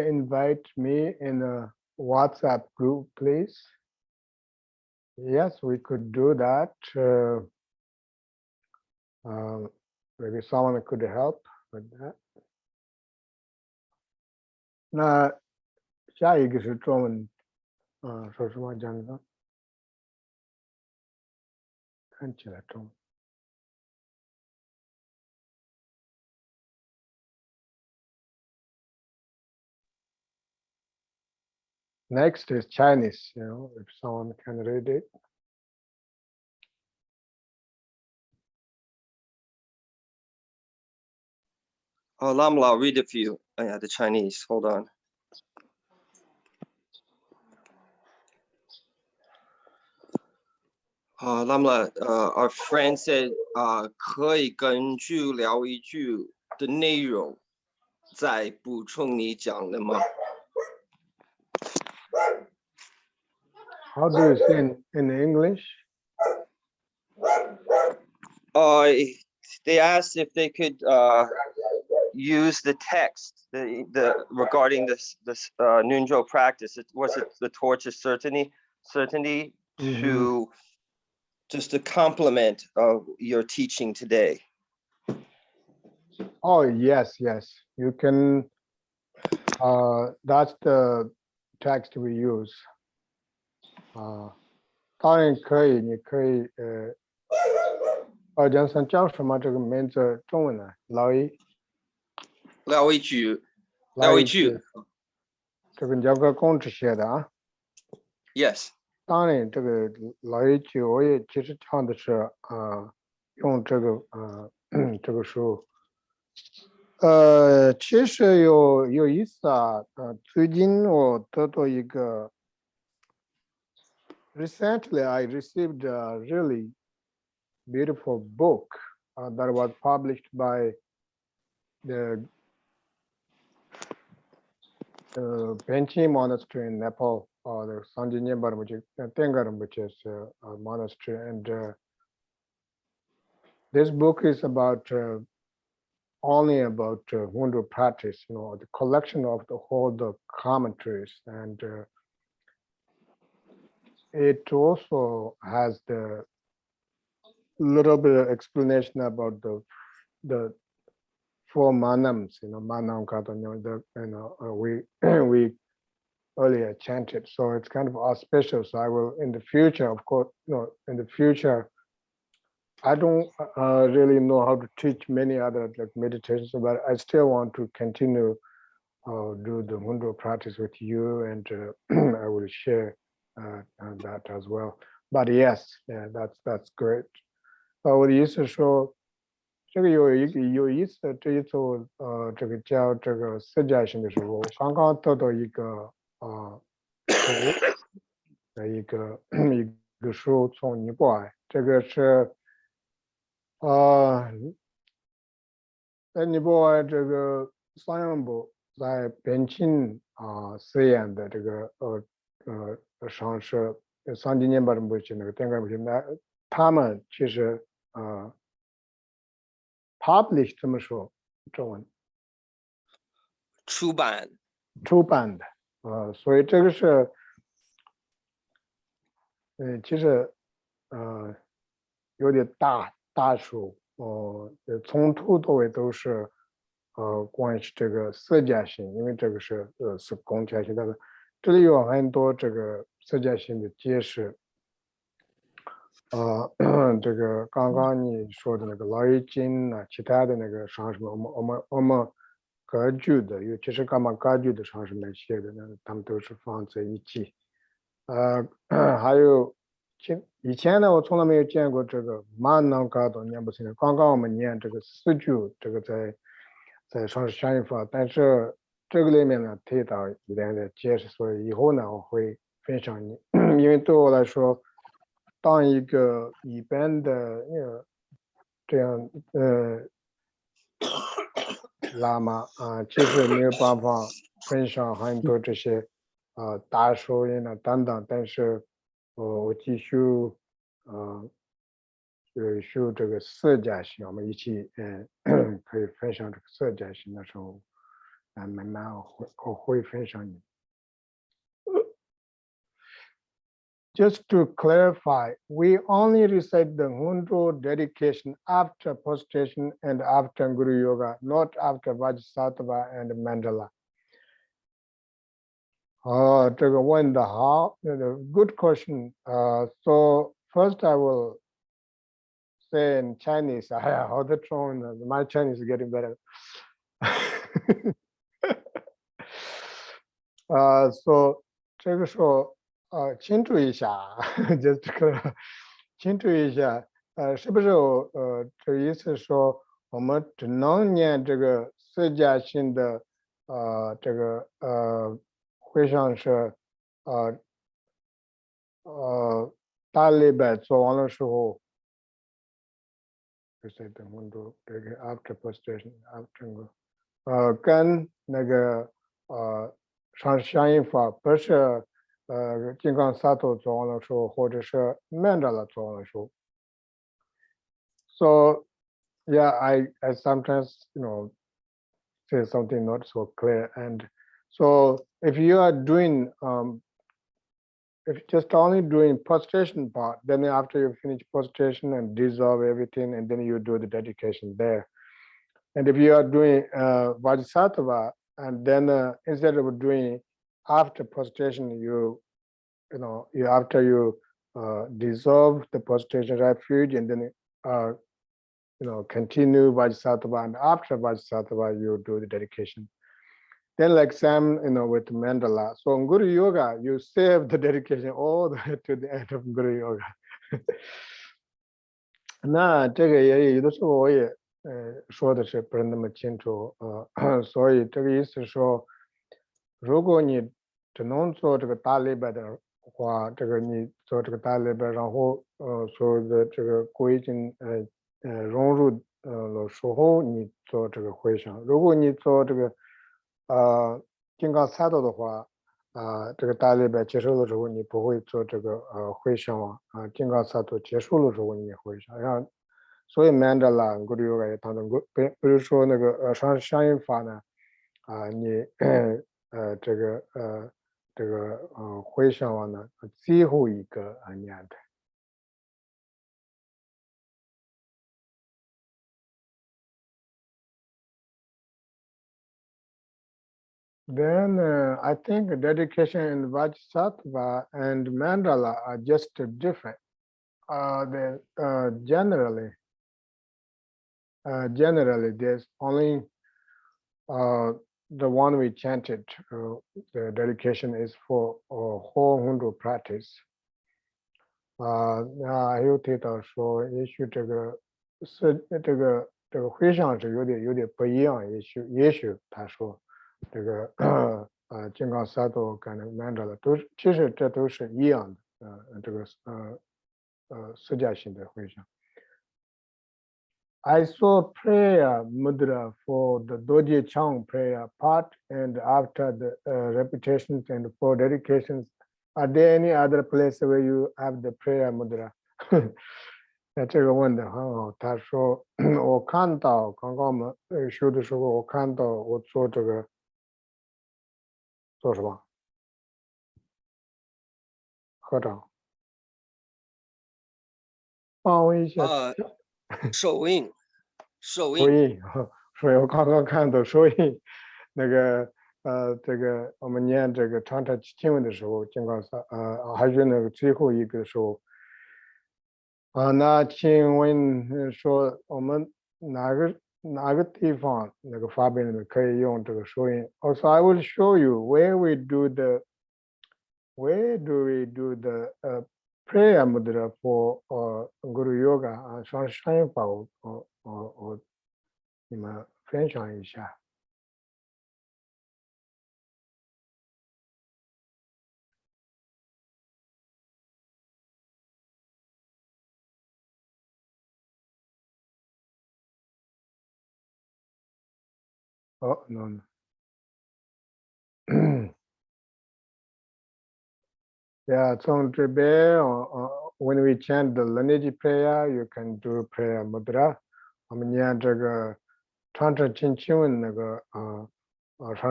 invite me in a WhatsApp group, please? Yes, we could do that. Maybe someone could help with that. 那下一个是中文，说实话讲的，看起来中文。Next is Chinese, if someone can read it. Lama, I'll read it for you. Yeah, the Chinese. Hold on. Lama, our friend said, 可以根据聊一句的内容再补充你讲的吗？ How do you say in English? They asked if they could use the text the regarding this Nunjo practice. Was it the torch of certainty to just a complement of your teaching today? Oh, yes. You can, that's the text we use. 当然可以，你可以讲上叫什么这个名字中文呢？聊一句，这个叫个公职写的啊。Yes. 当然，这个聊一句，我也其实唱的是用这个这个书。其实有意思啊，最近我得到一个。Recently, I received a really beautiful book that was published by the Penchi Monastery in Nepal, or the Sanjinyebar, which is Tengaram, which is a monastery. And this book is about only about Hindu practice, the collection of the whole the commentaries. And it also has the little bit of explanation about the four manams, manam kata, we we earlier chanted. So it's kind of auspicious. So I will in the future, of course, in the future, I don't really know how to teach many other like meditations, but I still want to continue do the Mundo practice with you, and I will share that as well. But yes, yeah, that's great. 我的意思说，这个有意思的这一组这个教这个色教性的时候，刚刚得到一个的一个书从尼泊尔，这个是在尼泊尔这个商业部在边境实验的这个上市3几年吧，不是那个电感不是那他们其实publish 这么说中文出版的所以这个是其实有点大书从头到尾都是关于这个色界性，因为这个是公家性，但是这里有很多这个色界性的解释。这个刚刚你说的那个劳逸经啊，其他的那个上什么我们格局的，尤其是干嘛格局的上是那些的，那他们都是放在一起。还有以前呢，我从来没有见过这个蛮囊嘎都念不清。刚刚我们念这个四句，这个在上是相应法，但是这个里面呢提到一点的解释，所以以后呢我会分享你，因为对我来说。当一个一般的这样喇嘛其实没有办法分享很多这些大手印等等，但是我继续修这个色界性，我们一起可以分享这个色界性的时候慢慢我会分享你。Just to clarify, we only recite the Hundo dedication after prostration and after Guru Yoga, not after Vajrasattva and Mandala. 这个问得好 good question. So first I will say in Chinese, how the tone, my Chinese is getting better. So 这个时候清楚一下就这个清楚一下是不是这意思说我们只能念这个色界性的这个会上是大礼拜做完的时候就是等很多这个 after prostration after 跟那个上相应法不是金刚萨埵做完了时候，或者是曼达拉做完的时候。So yeah, I sometimes say something not so clear, and so if you are doing if just only doing prostration part, then after you finish prostration and dissolve everything, and then you do the dedication there. And if you are doing Vajrasattva, and then instead of doing after prostration, you after you dissolve the prostration refuge, and then continue Vajrasattva, and after Vajrasattva you do the dedication. Then like Sam, with mandala. So in Guru Yoga, you save the dedication all the way to the end of Guru Yoga. 那这个也有的时候我也说的是不是那么清楚所以这个意思是说，如果你只能做这个大礼拜的话，这个你做这个大礼拜，然后所有的这个规定融入了时候，你做这个回向。如果你做这个金刚萨埵的话，这个大礼拜结束的时候，你不会做这个回向金刚萨埵结束的时候你也回向。然后所以曼达拉、古鲁yoga也当中，比如说那个相应法呢，你这个这个回向王呢最后一个念的。Then I think dedication in Vajrasattva and mandala are just different. Generally, there's only the one we chanted. The dedication is for whole Hindu practice. 那有提到说，也许这个会上是有点不一样，也许他说这个金刚萨埵跟那曼达拉都是，其实这都是一样的，这个释迦行的会上。I saw prayer mudra for the Doji Chang prayer part, and after the repetitions and for dedications, are there any other place where you have the prayer mudra? 那这个问的很好，他说我看到刚刚我们修的时候，我看到我做这个做什么？合掌，帮我一下。手印，手印，所以我刚刚看到手印，那个这个我们念这个长长经文的时候，金刚萨还是那个最后一个时候那请问说我们哪个地方那个发表里面可以用这个手印 ？Also, I will show you where do we do the prayer mudra for Guru Yoga 上山法我你们分享一下。No. Yeah, 从这边when we chant the lineage prayer, you can do prayer mudra. 我们念这个长长经文那个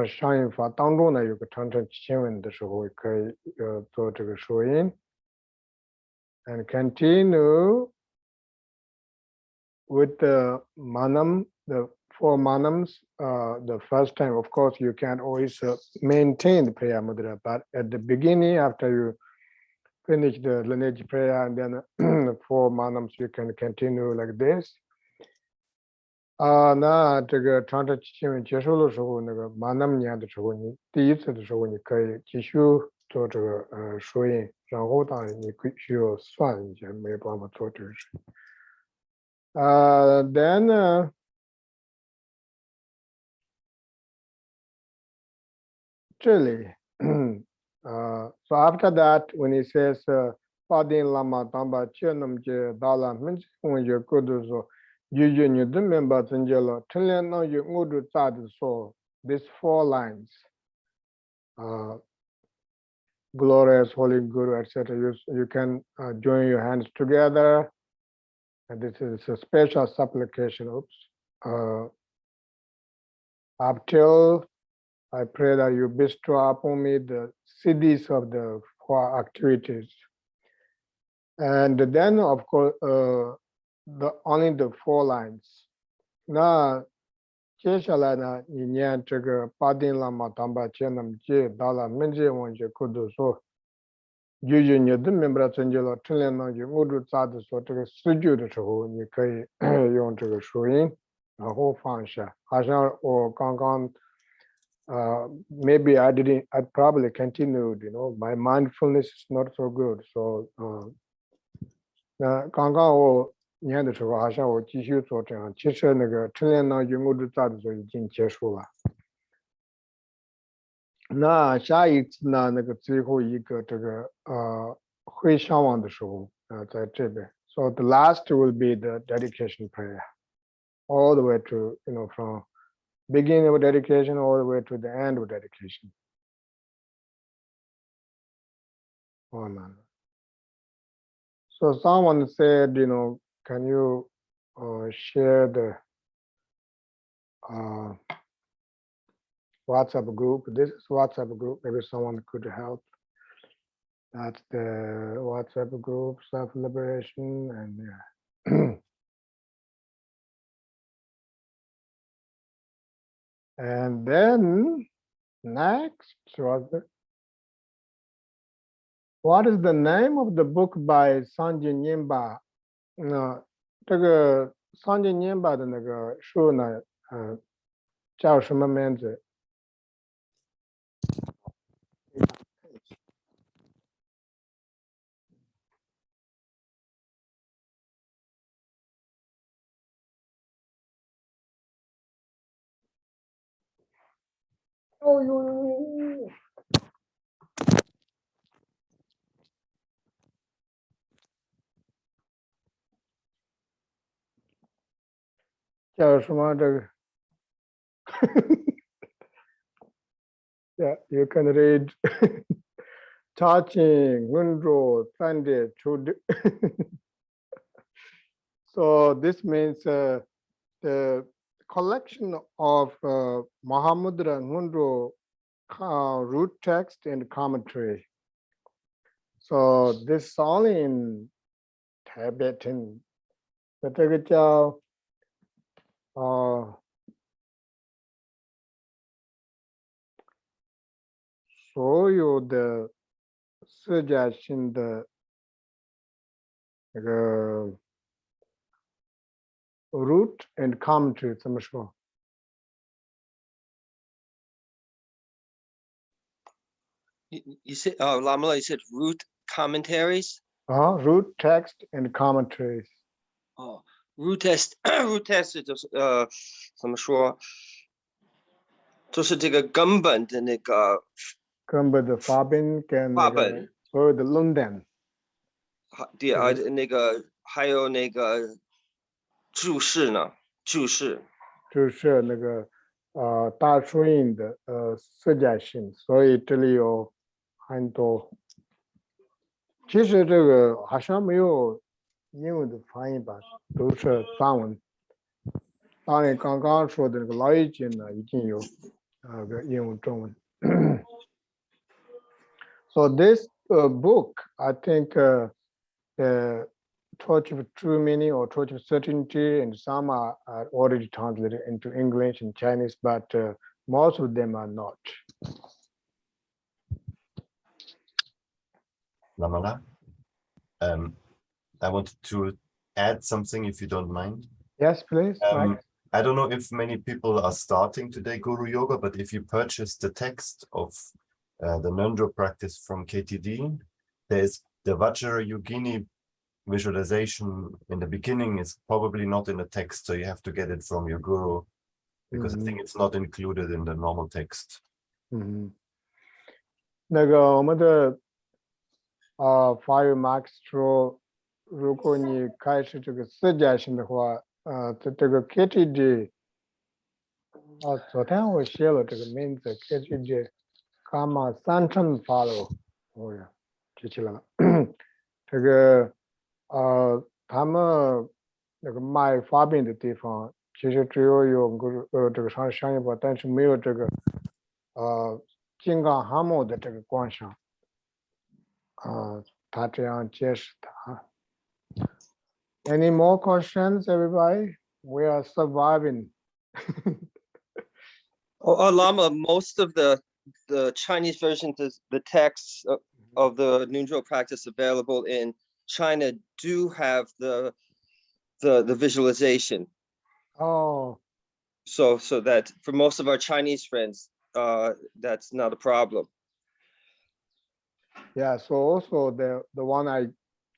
上印法当中呢，有个长长经文的时候，可以做这个手印。And continue with the manam, the 4 manams. The first time, of course, you can always maintain the prayer mudra, but at the beginning, after you finish the lineage prayer, and then 4 manams, you can continue like this. 那这个长长经文结束的时候，那个manam念的时候，你第一次的时候，你可以继续做这个手印，然后当然你需要算一下，没有办法做这个事。Then这里so after that, when he says Padin Lama Tamba Chenam Je Dala Minch when you could so you do remember Zanjelo Tilan no you would so these 4 lines glorious holy guru etc. You can join your hands together, and this is a special supplication. Up till I pray that you bestow upon me the siddhis of the 4 activities. And then, of course, only the 4 lines. 那接下来呢，你念这个八丁喇嘛当巴切那么接到了门界文学库的说，你的明白成就了，成年呢就我就咋的说这个4句的时候，你可以用这个手印，然后放下。好像我刚刚maybe I probably continued, my mindfulness is not so good. So, 那刚刚我念的时候，好像我继续做这样，其实那个成年呢，我就咋的时候已经结束了。那下一次呢，那个最后一个这个会上网的时候，在这边。So the last will be the dedication prayer, all the way to, from beginning of dedication all the way to the end of dedication. Amen. So someone said, can you share the WhatsApp group. This is WhatsApp group. Maybe someone could help. That's the WhatsApp group, self-liberation, and yeah. And then next was what is the name of the book by Sanjay Nyingba? 这个桑金年吧的那个书呢，叫什么名字？哦呦，叫什么这个？Yeah, you can read touching, window, Sunday, should. So this means the collection of Mahamudra Ngunro root text and commentary. So this is only in Tibetan. 这个叫所有的释迦性的那个 root and commentary 怎么说？ You said, Lama, you said root commentaries. root text and commentaries. Root test root test 就是怎么说？就是这个根本的那个根本的发本跟那个发本，所有的论点。那个还有那个注释呢，注释。就是那个大书印的释迦性，所以这里有很多。其实这个好像没有英文的翻译吧，都是藏文。当然，刚刚说的那个老易经呢，已经有个英文、中文。So this book, I think the Torch of True Meaning or Torch of Certainty and some are already translated into English and Chinese, but most of them are not. Lamala, I wanted to add something if you don't mind. Yes, please. I don't know if many people are starting today Guru Yoga, but if you purchase the text of the Nundro practice from KTD, there is the Vajra Yogini visualization in the beginning is probably not in the text, so you have to get it from your guru because I think it's not included in the normal text. 那个我们的法语 Max 说，如果你开始这个释迦性的话，这个 KTD 昨天我写了这个名字 KTD 伽马三乘 follow， 哦呀，记起来了。这个他们那个卖发饼的地方，其实只有这个商业包，但是没有这个金刚蛤蟆的这个观赏。他这样解释的。Any more questions, everybody? We are surviving. Lama, most of the Chinese versions of the texts of the Nundro practice available in China do have the visualization. Oh. So that for most of our Chinese friends, that's not a problem. Yeah, so also the one I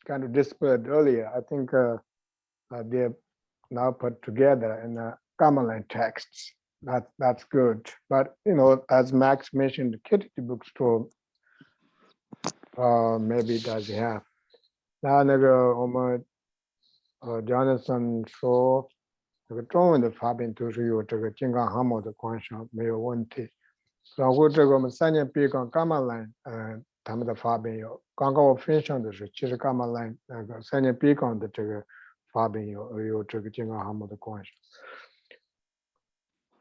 kind of displayed earlier, I think they're now put together in Gamelan texts. That's good. But as Max mentioned, the Kitty bookstore maybe does have. 那个我们Jonathan 说，这个中文的发音都是有这个金刚蛤蟆的观赏，没有问题。然后这个我们3年毕刚Gamelan他们的发音有，刚刚我分享的是，其实Gamelan那个3年毕刚的这个发音有这个金刚蛤蟆的观赏。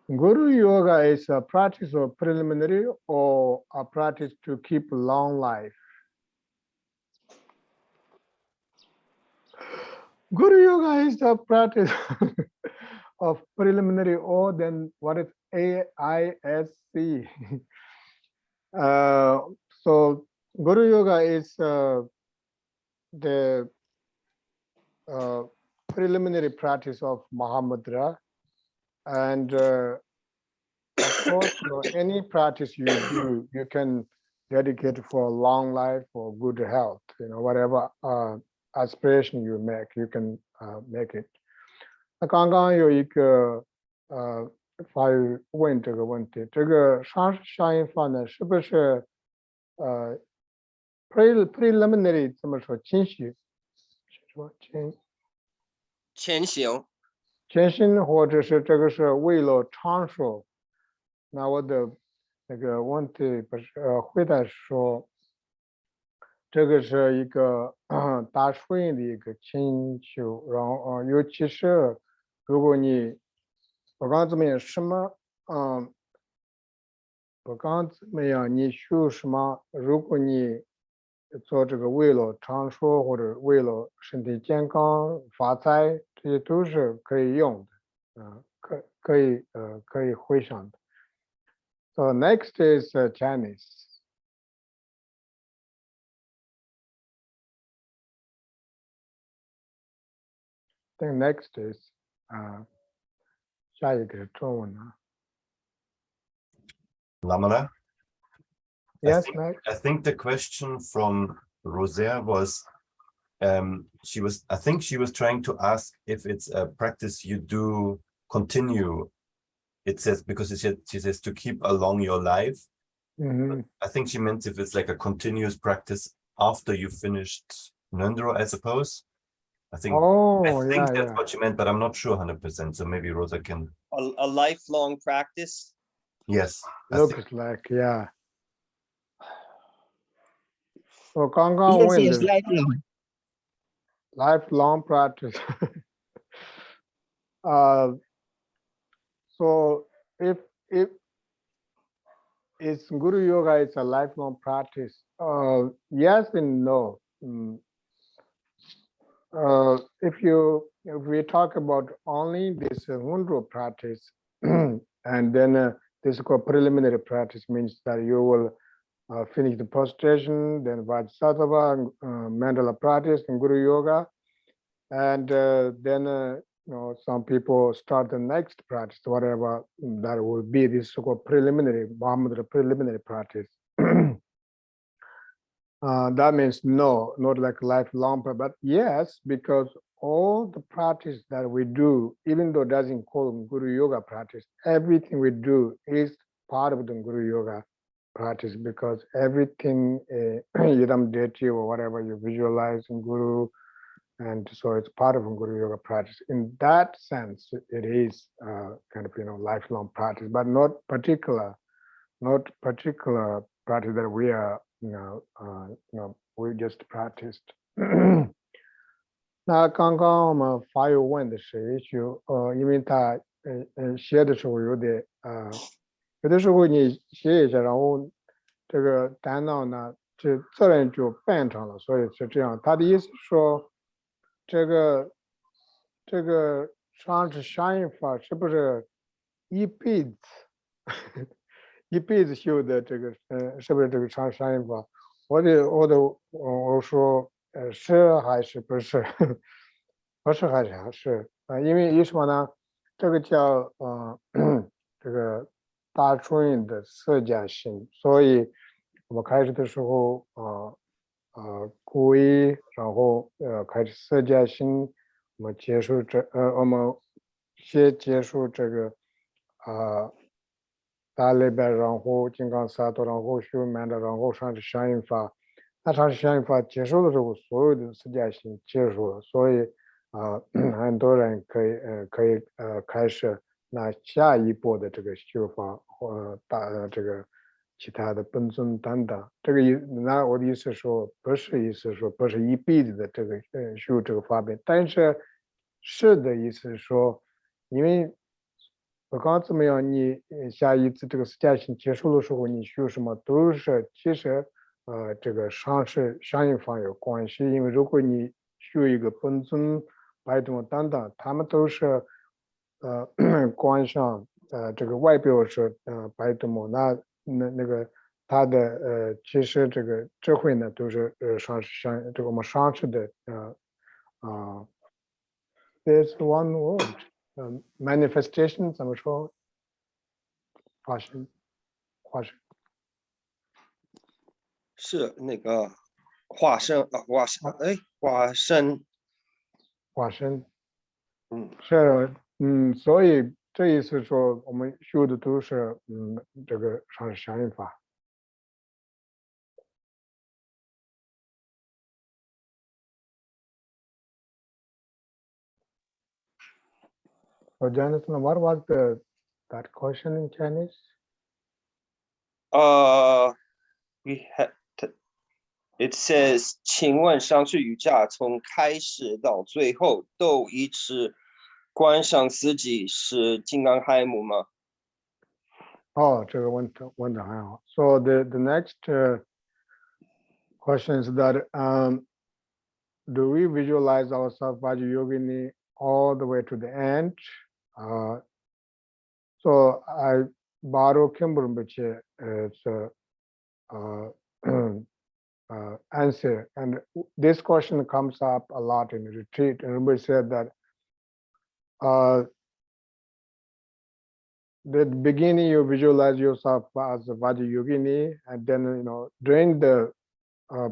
Guru Yoga is a practice of preliminary or a practice to keep long life. Guru Yoga is the practice of preliminary or then what is AISC. So Guru Yoga is the preliminary practice of Mahamudra, and of course, any practice you do, you can dedicate for a long life or good health. Whatever aspiration you make, you can make it. 那刚刚有一个法语问这个问题，这个商业法呢，是不是preliminary 怎么说？前行，说前行，或者是这个是为了长寿？那我的那个问题不是回答说，这个是一个大顺的一个请求，然后尤其是如果你不管怎么样，什么不管怎么样，你修什么，如果你做这个为了长寿或者为了身体健康发财，这些都是可以用的，可以回想的。So next is Chinese. I think next is 下一个中文呢 Lamana? Yes, next. I think the question from Rosaire was, I think she was trying to ask if it's a practice you do continue. It says, because she says to keep along your life. I think she meant if it's like a continuous practice after you finished Nöndro, I suppose. I think that's what she meant, but I'm not sure 100%. So maybe Rosa can. A lifelong practice. Yes. Looks like, yeah. 我刚刚问的 lifelong practice. So if it's Guru Yoga, it's a lifelong practice. Yes and no. If we talk about only this Nöndro practice, and then this is called preliminary practice, means that you will finish the prostration, then Vajrasattva, Mandala practice, and Guru Yoga, and then some people start the next practice, whatever that will be. This is called preliminary, Mahamudra preliminary practice. That means no, not like lifelong, but yes, because all the practice that we do, even though it doesn't call Guru Yoga practice, everything we do is part of the Guru Yoga practice, because everything, Yidam Deity or whatever you visualize in Guru, and so it's part of Guru Yoga practice. In that sense, it is kind of lifelong practice, but not particular practice that we are we just practiced. 那刚刚我们法友问的是因为他写的时候有点有的时候你写一下，然后这个大脑呢就自然就变成了，所以是这样。他的意思说，这个上次相应法是不是一辈子一辈子修的这个是不是这个上相应法？我说是还是不是？不是还是因为什么呢？这个叫这个大春的色加性，所以我们开始的时候故意，然后开始色加性，我们结束我们先结束这个大类别，然后金刚萨埵，然后修满的，然后上是相应法。那上是相应法结束的时候，所有的色加性结束了，所以很多人可以开始那下一步的这个修法或这个其他的本尊等等。这个那我的意思说，不是一辈子的这个修这个法门，但是的意思说，因为不管怎么样，你下一次这个实践性结束的时候，你学什么都是其实这个上是相应方有关系，因为如果你学一个本尊、白动等等，他们都是观想这个外表是白动那个他的其实这个智慧呢都是上相这个我们上师的there's one word manifestation 怎么说？化身。是那个化身啊，化身，是所以这意思说我们修的都是这个上师相应法。So Jonathan, what was that question in Chinese? we had it says， 请问上师瑜伽从开始到最后都一直观想自己是金刚亥母吗？这个问得很好。So the next question is that do we visualize ourselves Vajra Yogini all the way to the end? So I borrow Kimber Rinpoche's answer, and this question comes up a lot in retreat. And Rinpoche said that the beginning you visualize yourself as a Vajra Yogini, and then during the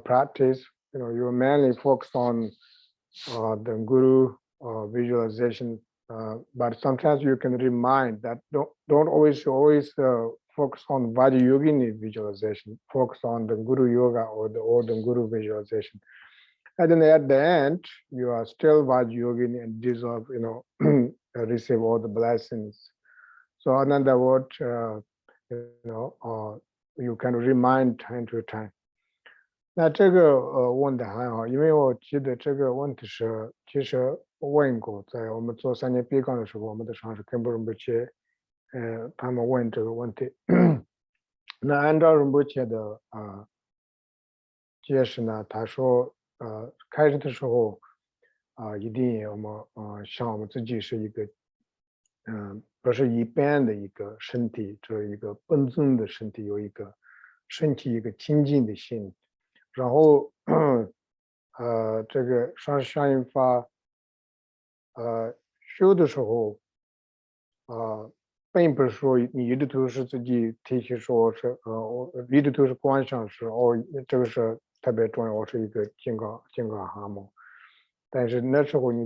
practice, you mainly focus on the Guru visualization, but sometimes you can remind that don't always focus on Vajra Yogini visualization. Focus on the Guru Yoga or the Guru visualization. And then at the end, you are still Vajra Yogini and deserve, receive all the blessings. So in other words, you can remind time to time. 那这个问的很好，因为我记得这个问题是其实问过，在我们做3年闭关的时候，我们的上师根本Rinpoche他们问这个问题。那按照Rinpoche的解释呢，他说开始的时候一定我们想我们自己是一个不是一般的一个身体，这一个本尊的身体，有一个身体一个清净的心。然后这个上师相应法修的时候并不是说你一直都是自己提起说是我一直都是观想是这个是特别重要，我是一个金刚蛤蟆，但是那时候你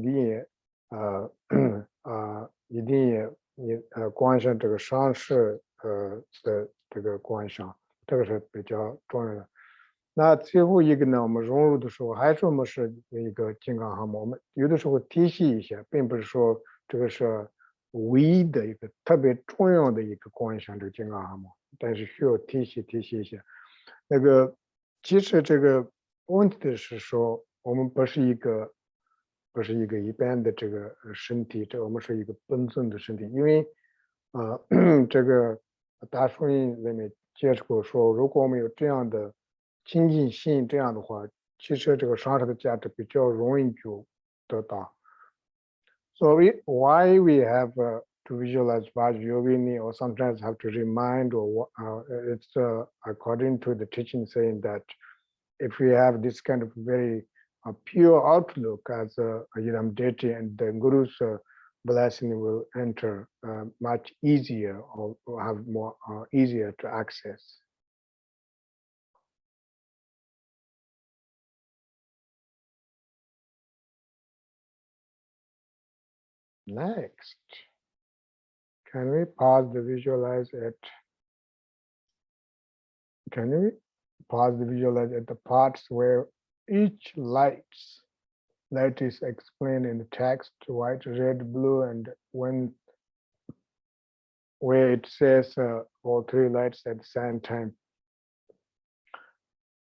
一定也观想这个上师的这个观想，这个是比较重要的。那最后一个呢，我们融入的时候还是我们是一个金刚蛤蟆，我们有的时候提醒一下，并不是说这个是唯一的一个特别重要的一个观想，这个金刚蛤蟆，但是需要提醒一下。那个其实这个问题的是说，我们不是一个一般的这个身体，我们是一个本尊的身体，因为这个大疏印里面接触过说，如果我们有这样的清净心，这样的话，其实这个上师的价值比较容易就得到。So why we have to visualize Vajra Yogini, or sometimes have to remind, or it's according to the teaching saying that if we have this kind of very pure outlook as a Yidam deity, and the Guru's blessing will enter much easier, or have more easier to access. Next, can we pause the visualize it? Can we pause the visualize at the parts where each light is explained in the text, white, red, blue, and where it says all 3 lights at the same time.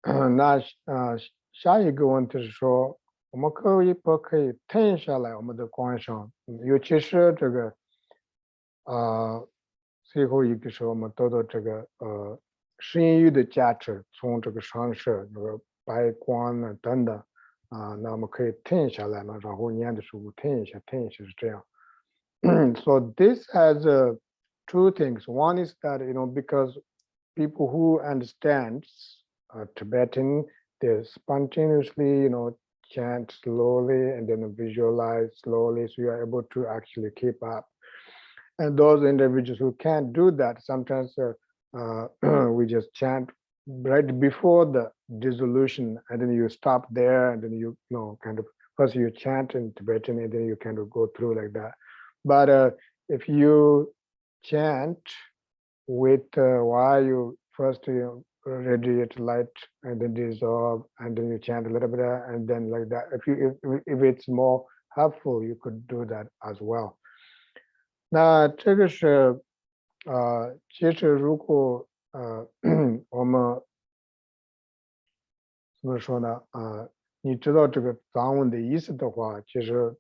那下一个问题是说，我们可以停下来我们的观想，尤其是这个最后一个是我们得到这个声音的价值，从这个上色、那个白光呢等等那么可以停下来嘛，然后念的时候停一下是这样。So this has two things. One is that because people who understand Tibetan, they spontaneously chant slowly and then visualize slowly, so you are able to actually keep up. And those individuals who can't do that, sometimes we just chant right before the dissolution, and then you stop there, and then you kind of first you chant in Tibetan, and then you kind of go through like that. But if you chant with while you first radiate light and then dissolve, and then you chant a little bit, and then like that. If it's more helpful, you could do that as well. 那这个是其实如果我们怎么说呢你知道这个藏文的意思的话，其实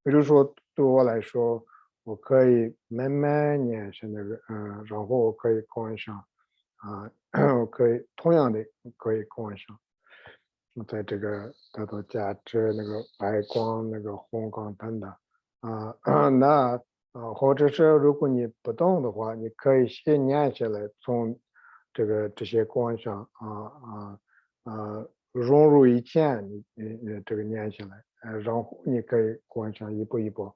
比如说对我来说，我可以慢慢念是那个然后我可以观想我可以同样的可以观想在这个得到价值那个白光那个红光等等那或者是如果你不懂的话，你可以先念下来，从这些观想融入以前你这个念下来然后你可以观想一步一步，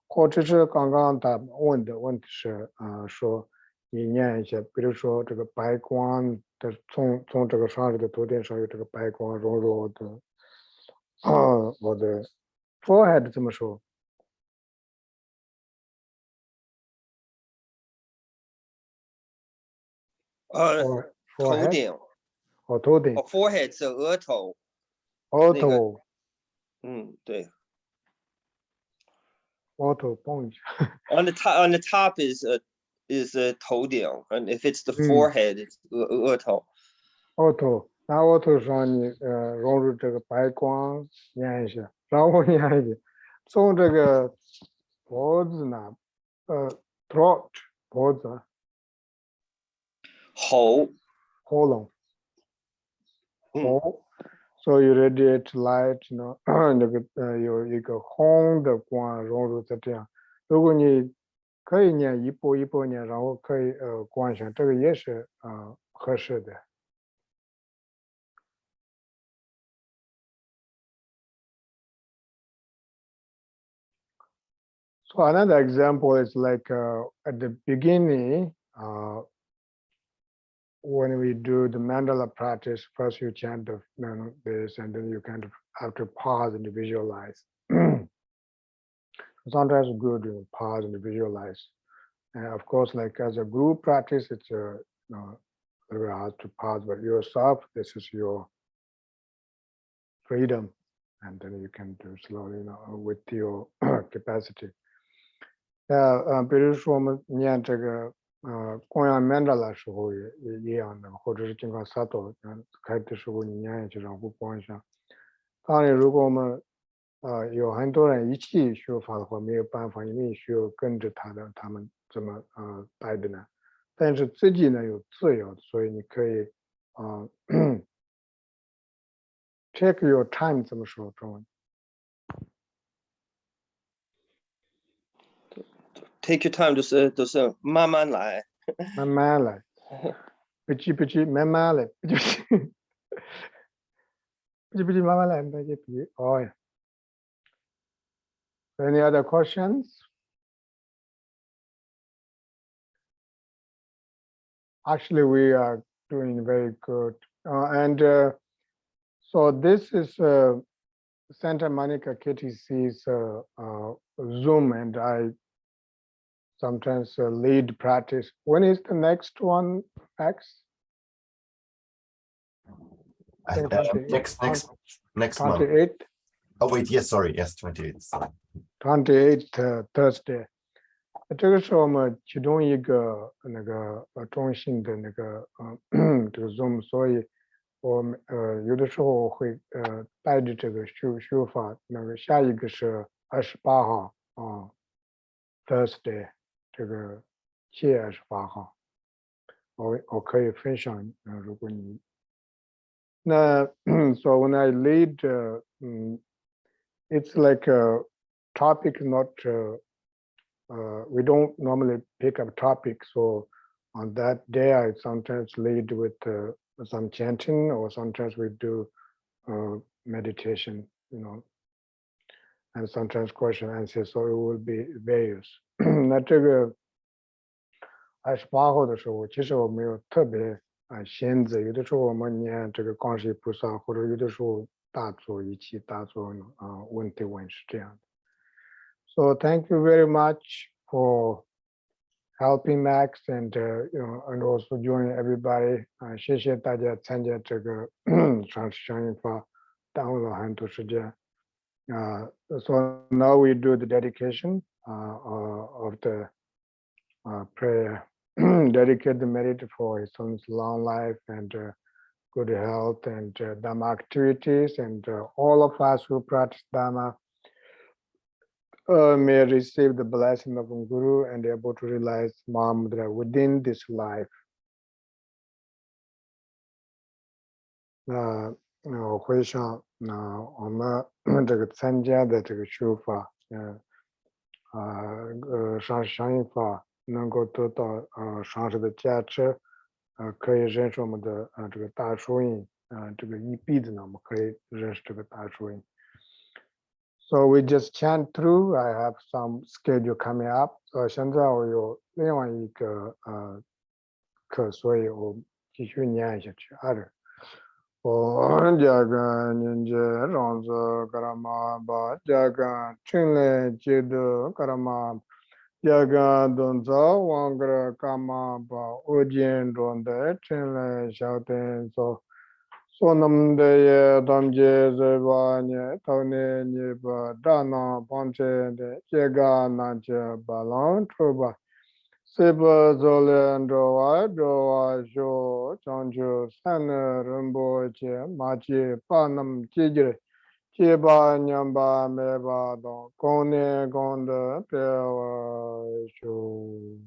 或者是刚刚他问的问题是说你念一下，比如说这个白光的从这个上师的头顶上有这个白光融入我的 forehead 怎么说头顶头顶forehead 是额头额头对 额头蹦一下 on the top is头顶 and if it's the forehead it's 额头额头那额头上你融入这个白光念一下，然后念一下从这个脖子呢throat 脖子喉咙喉所以 radiate light 那个有一个红的光融入在这样，如果你可以念一步一步念，然后可以观想，这个也是合适的。So another example is like at the beginning, when we do the mandala practice, first you chant this, and then you kind of have to pause and visualize. Sometimes good to pause and visualize. And of course, like as a group practice, it's very hard to pause, but yourself, this is your freedom, and then you can do slowly, with your capacity. 比如说我们念这个供养 mandala 时候也一样的，或者是经过萨埵开的时候你念一下，然后观想。当然，如果我们有很多人一起学法的话，没有办法，因为需要跟着他们怎么带的呢？但是自己呢有自由，所以你可以take your time 怎么说中文 ？Take your time 就是慢慢来，慢慢来，不急不急，慢慢来，不急不急，不急不急，慢慢来，不急不急。哦呀。Any other questions? Actually, we are doing very good. And so this is Santa Monica KTC's Zoom, and I sometimes lead practice. When is the next one, Max? Next month. 28th? Oh wait, yes, sorry, yes, 28th. 28th Thursday. 这个是我们其中一个那个中心的那个这个 Zoom， 所以我们有的时候会带着这个修法，那个下一个是28号Thursday，这个7月28号，我可以分享，如果你那so when I lead, it's like a topic, not we don't normally pick up topics. So on that day, I sometimes lead with some chanting, or sometimes we do meditation, and sometimes question answer. So it will be various. 那这个28号的时候，其实我没有特别限制，有的时候我们念这个观世音菩萨，或者有的时候大坐一起大坐问对问是这样的。So thank you very much for helping Max and and also joining everybody. 谢谢大家参加这个上师相应法，耽误了很多时间。So now we do the dedication of the prayer. Dedicate the merit for his son's long life and good health and Dharma activities, and all of us who practice Dharma may receive the blessing of Guru and able to realize Mahamudra within this life. 我会上我们这个参加的这个修法，上师相应法能够得到上师的加持，可以认识我们的这个大疏印，这个一臂子呢，我们可以认识这个大疏印。So we just chant through. I have some schedule coming up. 现在我有另外一个课，所以我继续念下去。jaga ninja ronzo karama ba jaga chinle jidu karama jaga donza wangra kama ba ujin ronde chinle shauten so sonam de ye damje zeba nye taune nye ba dana panche de jaga nanche balan truba Seba Zole Drowa Jo Chanju San Rinpoche Machi Panam Chigre Chiba Nyamba Meba Don Kone Gonda Pewa Shu